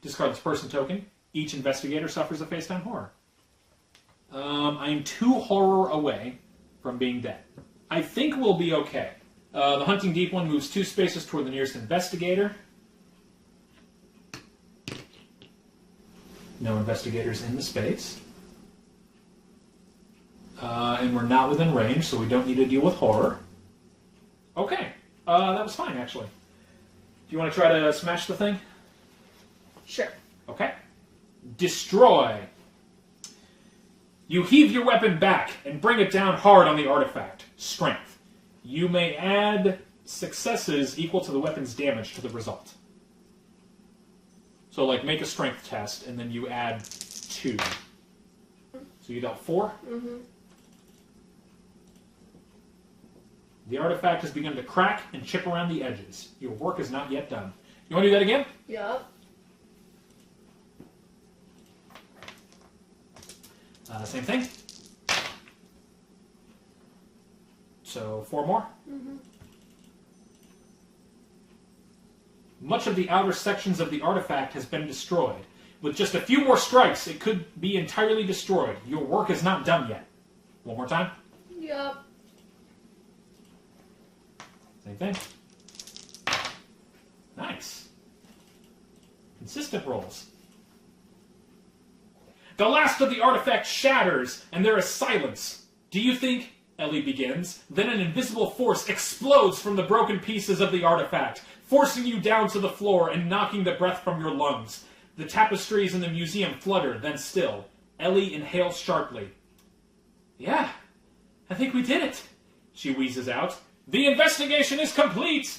Discard this person token. Each investigator suffers a face-down horror. I am 2 horror away from being dead. I think we'll be okay. The Hunting Deep one moves 2 spaces toward the nearest investigator. No investigators in the space. And we're not within range, so we don't need to deal with horror. Okay. That was fine, actually. Do you want to try to smash the thing? Sure. Okay. Destroy. You heave your weapon back and bring it down hard on the artifact. Strength. You may add successes equal to the weapon's damage to the result. So, like, make a strength test, and then you add 2. So you dealt 4? Mm-hmm. The artifact has begun to crack and chip around the edges. Your work is not yet done. You want to do that again? Yup. Same thing. So 4 more. Mm-hmm. Much of the outer sections of the artifact has been destroyed. With just a few more strikes, it could be entirely destroyed. Your work is not done yet. One more time. Yup. Same thing. Nice. Consistent rolls. The last of the artifact shatters, and there is silence. Do you think Ellie begins. Then an invisible force explodes from the broken pieces of the artifact, forcing you down to the floor and knocking the breath from your lungs. The tapestries in the museum flutter, then still. Ellie inhales sharply. Yeah, I think we did it, she wheezes out. The investigation is complete!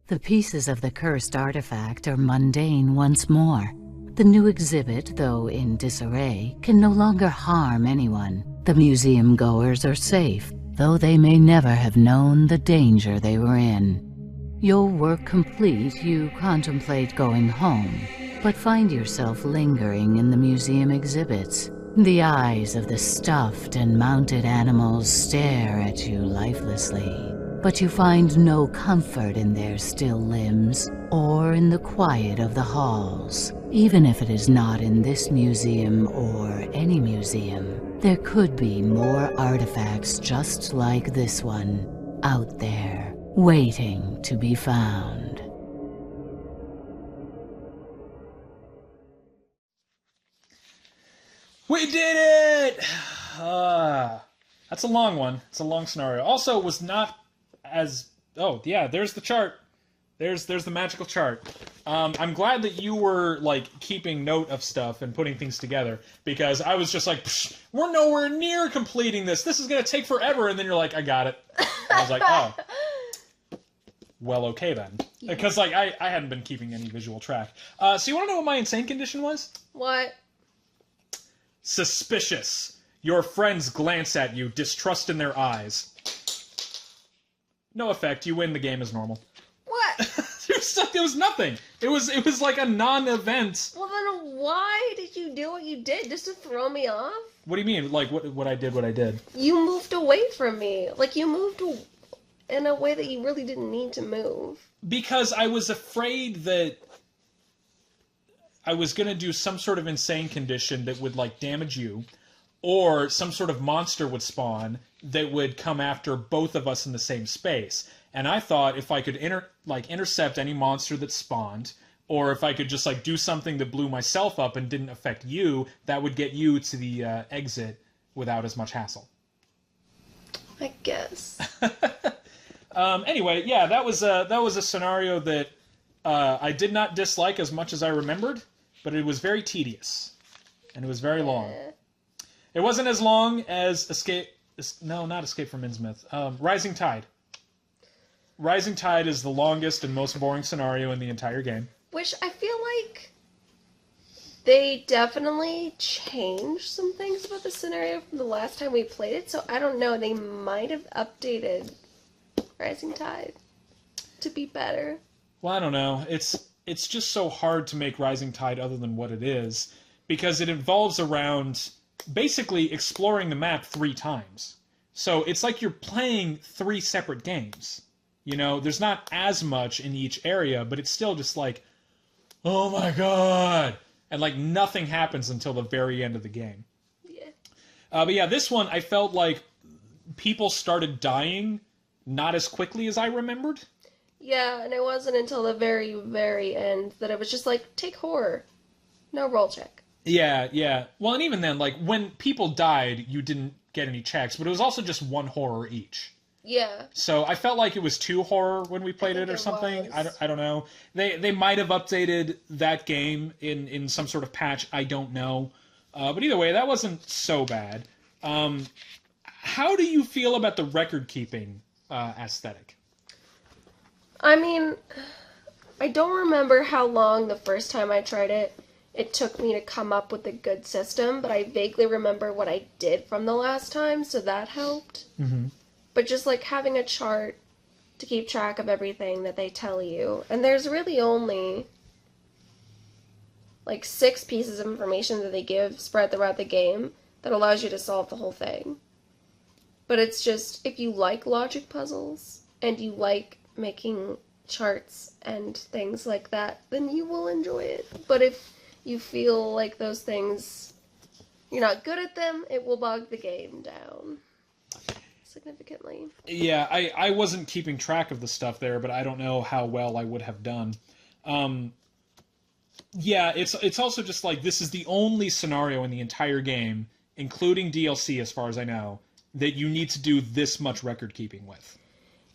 The pieces of the cursed artifact are mundane once more. The new exhibit, though in disarray, can no longer harm anyone. The museum goers are safe, though they may never have known the danger they were in. Your work complete, you contemplate going home, but find yourself lingering in the museum exhibits. The eyes of the stuffed and mounted animals stare at you lifelessly, but you find no comfort in their still limbs or in the quiet of the halls. Even if it is not in this museum or any museum, there could be more artifacts just like this one out there, waiting to be found. We did it! That's a long one. It's a long scenario. Also, it was not as... Oh, yeah, there's the chart. There's the magical chart. I'm glad that you were, like, keeping note of stuff and putting things together, because I was just like, we're nowhere near completing this. This is going to take forever. And then you're like, I got it. And I was like, oh. Well, okay then. Because, like, I hadn't been keeping any visual track. So you want to know what my insane condition was? What? Suspicious. Your friends glance at you, distrust in their eyes. No effect. You win the game as normal. What? It was nothing. It was like a non-event. Well, then why did you do what you did? Just to throw me off? What do you mean? Like, what I did? You moved away from me. Like, you moved in a way that you really didn't need to move. Because I was afraid that I was going to do some sort of insane condition that would, like, damage you, or some sort of monster would spawn that would come after both of us in the same space. And I thought if I could intercept any monster that spawned, or if I could just, like, do something that blew myself up and didn't affect you, that would get you to the exit without as much hassle. I guess. Anyway, yeah, that was a scenario that I did not dislike as much as I remembered, but it was very tedious, and it was very long. It wasn't as long as not Escape from Innsmouth. Rising Tide. Rising Tide is the longest and most boring scenario in the entire game. Which I feel like they definitely changed some things about the scenario from the last time we played it, so I don't know, they might have updated Rising Tide to be better. Well, I don't know. It's just so hard to make Rising Tide other than what it is, because it involves around basically exploring the map 3 times. So it's like you're playing 3 separate games. You know, there's not as much in each area, but it's still just like, oh my god! And like nothing happens until the very end of the game. Yeah. But yeah, this one I felt like people started dying not as quickly as I remembered. Yeah, and it wasn't until the very, very end that it was just like, take horror. No roll check. Yeah. Well, and even then, like, when people died, you didn't get any checks, but it was also just 1 horror each. Yeah. So I felt like it was 2 horror when we played it or something. I don't know. They might have updated that game in some sort of patch. I don't know. But either way, that wasn't so bad. How do you feel about the record-keeping aesthetic? I mean, I don't remember how long the first time I tried it took me to come up with a good system, but I vaguely remember what I did from the last time, so that helped. Mm-hmm. But just, like, having a chart to keep track of everything that they tell you. And there's really only, like, 6 pieces of information that they give spread throughout the game that allows you to solve the whole thing. But it's just, if you like logic puzzles, and you like making charts and things like that, then you will enjoy it. But if you feel like those things, you're not good at them, it will bog the game down significantly. Yeah, I wasn't keeping track of the stuff there, but I don't know how well I would have done. Yeah, it's also just like, this is the only scenario in the entire game including DLC as far as I know, that you need to do this much record keeping with.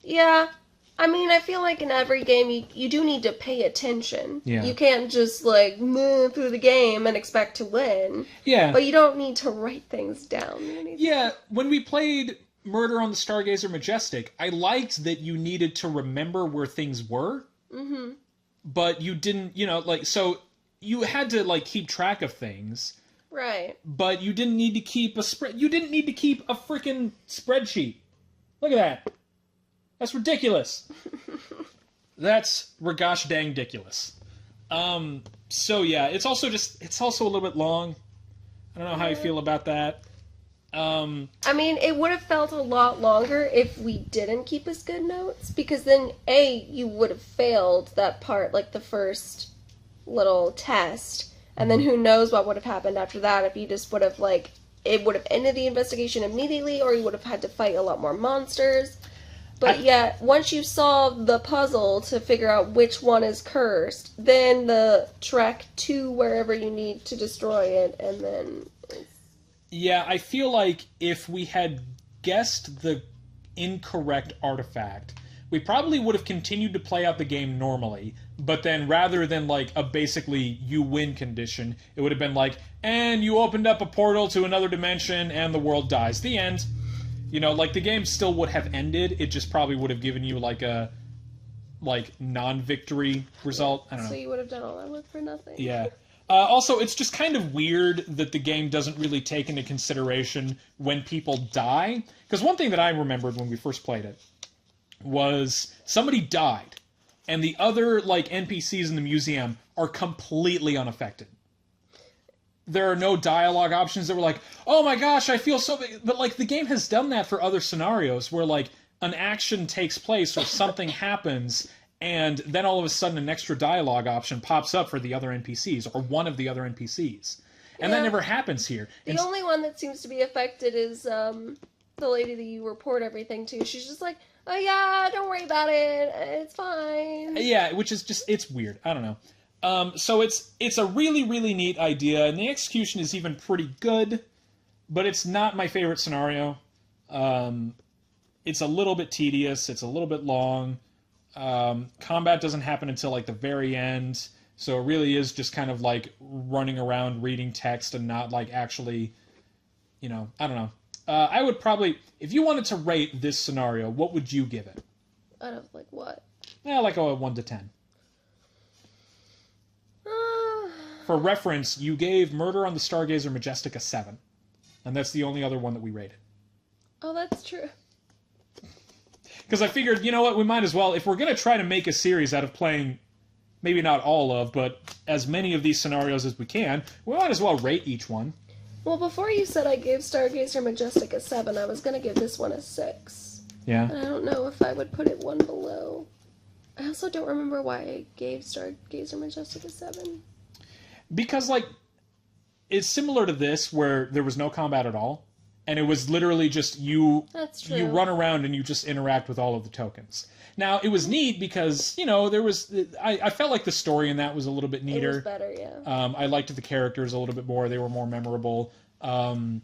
Yeah. I mean, I feel like in every game you do need to pay attention. Yeah. You can't just, like, move through the game and expect to win. Yeah. But you don't need to write things down. Yeah, when we played Murder on the Stargazer Majestic, I liked that you needed to remember where things were. Mm-hmm. But you didn't, so you had to, like, keep track of things. Right. But you didn't need to keep you didn't need to keep a freaking spreadsheet. Look at that. That's ridiculous. That's gosh dang ridiculous. So yeah, it's also a little bit long. I don't know how you feel about that. I mean, it would have felt a lot longer if we didn't keep as good notes, because then you would have failed that part, like the first little test, and then who knows what would have happened after that if you just would have, like, it would have ended the investigation immediately, or you would have had to fight a lot more monsters. But yet, once you solve the puzzle to figure out which one is cursed, then the trek to wherever you need to destroy it, and then... Yeah, I feel like if we had guessed the incorrect artifact, we probably would have continued to play out the game normally, but then rather than, like, a basically you win condition, it would have been like, and you opened up a portal to another dimension and the world dies. The end. Like, the game still would have ended, it just probably would have given you, like, a, non-victory result. I don't know. So you would have done all that work for nothing. Yeah. Also, it's just kind of weird that the game doesn't really take into consideration when people die. Because one thing that I remembered when we first played it was somebody died, and the other, like, NPCs in the museum are completely unaffected. There are no dialogue options that were like, oh my gosh, I feel so... But, like, the game has done that for other scenarios where, like, an action takes place or something happens, and then all of a sudden an extra dialogue option pops up for the other NPCs, or one of the other NPCs. And that never happens here. The only one that seems to be affected is the lady that you report everything to. She's just like, oh yeah, don't worry about it, it's fine. Yeah, which is just, it's weird. I don't know. So it's a really, really neat idea, and the execution is even pretty good, but it's not my favorite scenario. It's a little bit tedious, it's a little bit long. Combat doesn't happen until, like, the very end, so it really is just kind of, like, running around reading text and not, like, actually, I don't know. I would probably, if you wanted to rate this scenario, what would you give it? Out of, like, what? Yeah, like a 1 to 10. For reference, you gave Murder on the Stargazer Majestic a 7. And that's the only other one that we rated. Oh, that's true. Because I figured, you know what, we might as well, if we're going to try to make a series out of playing, maybe not all of, but as many of these scenarios as we can, we might as well rate each one. Well, before you said I gave Stargazer Majestic a 7, I was going to give this one a 6. Yeah. And I don't know if I would put it one below. I also don't remember why I gave Stargazer Majestic a 7. Because, like, it's similar to this, where there was no combat at all, and it was literally just That's true. you run around and you just interact with all of the tokens. Now, it was neat because, there was... I felt like the story in that was a little bit neater. It was better, yeah. I liked the characters a little bit more. They were more memorable. And,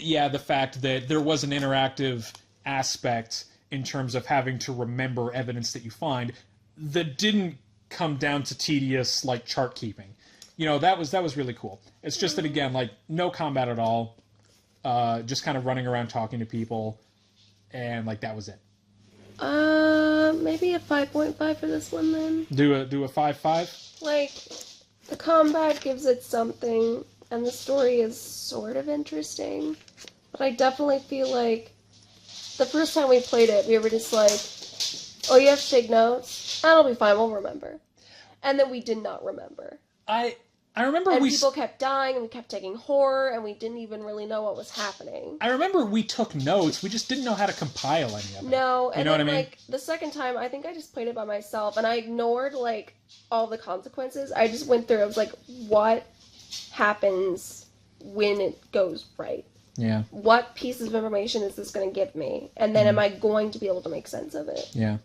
yeah, the fact that there was an interactive aspect in terms of having to remember evidence that you find that didn't come down to tedious, like, chart keeping. That was really cool. It's just that, again, like, no combat at all. Just kind of running around talking to people, and, like, that was it. Maybe a 5.5 for this one, then. Do a 5.5? Like, the combat gives it something, and the story is sort of interesting, but I definitely feel like the first time we played it, we were just like, oh, you have to take notes? That'll be fine, we'll remember. And then we did not remember. I remember and people kept dying, and we kept taking horror, and we didn't even really know what was happening. I remember we took notes, we just didn't know how to compile any of it. No, and you know then, what I mean? like, the second time, I think I just played it by myself, and I ignored, like, all the consequences. I just went through, I was like, what happens when it goes right? Yeah. What pieces of information is this going to give me? And then am I going to be able to make sense of it? Yeah.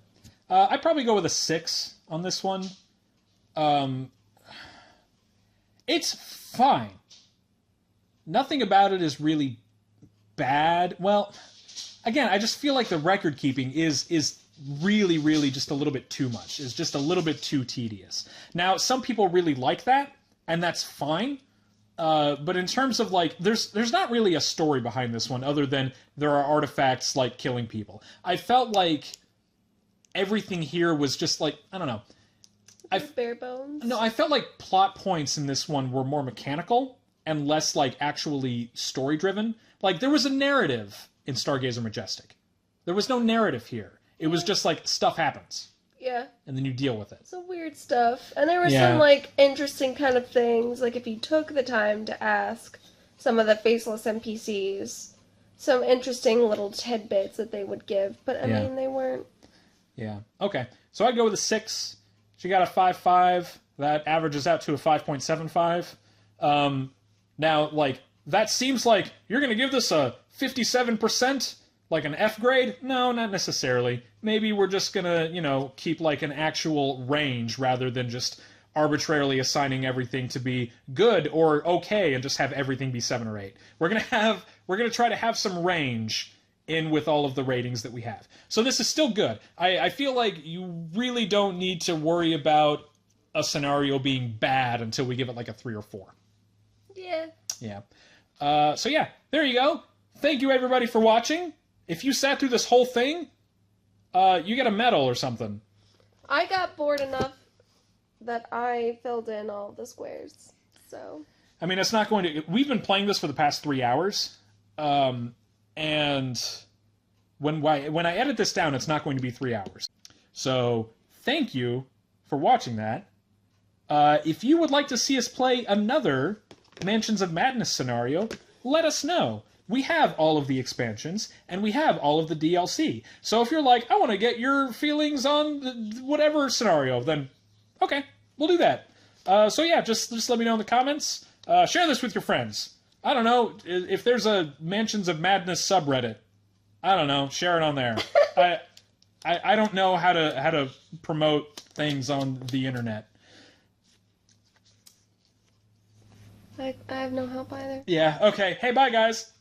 I'd probably go with a 6 on this one. It's fine. nothing about it is really bad. Well, again, I just feel like the record keeping is really, really just a little bit too much. It's just a little bit too tedious. Now, some people really like that, and that's fine. But in terms of, like, there's not really a story behind this one other than there are artifacts, like, killing people. I felt like everything here was just, like, I don't know. Bare bones? No, I felt like plot points in this one were more mechanical and less, like, actually story-driven. Like, there was a narrative in Stargazer Majestic. There was no narrative here. It was just, like, stuff happens. Yeah. And then you deal with it. Some weird stuff. And there were some, like, interesting kind of things. Like, if you took the time to ask some of the faceless NPCs some interesting little tidbits that they would give. But, I mean, they weren't... Yeah. Okay. So I'd go with a 6. She got a 5.5. That averages out to a 5.75. Now, like, that seems like you're going to give this a 57%? Like an F grade? No, not necessarily. Maybe we're just gonna, you know, keep like an actual range rather than just arbitrarily assigning everything to be good or okay and just have everything be 7 or 8. We're gonna try to have some range in with all of the ratings that we have. So this is still good. I feel like you really don't need to worry about a scenario being bad until we give it like a 3 or 4. Yeah. Yeah. So yeah, there you go. Thank you everybody for watching. If you sat through this whole thing, you get a medal or something. I got bored enough that I filled in all the squares, so... I mean, it's not going to... We've been playing this for the past 3 hours, and when I edit this down, it's not going to be 3 hours. So, thank you for watching that. If you would like to see us play another Mansions of Madness scenario, let us know. We have all of the expansions, and we have all of the DLC. So if you're like, I want to get your feelings on whatever scenario, then okay, we'll do that. So yeah, just let me know in the comments. Share this with your friends. I don't know, if there's a Mansions of Madness subreddit, I don't know, share it on there. I don't know how to promote things on the internet. I have no help either. Yeah, okay. Hey, bye guys.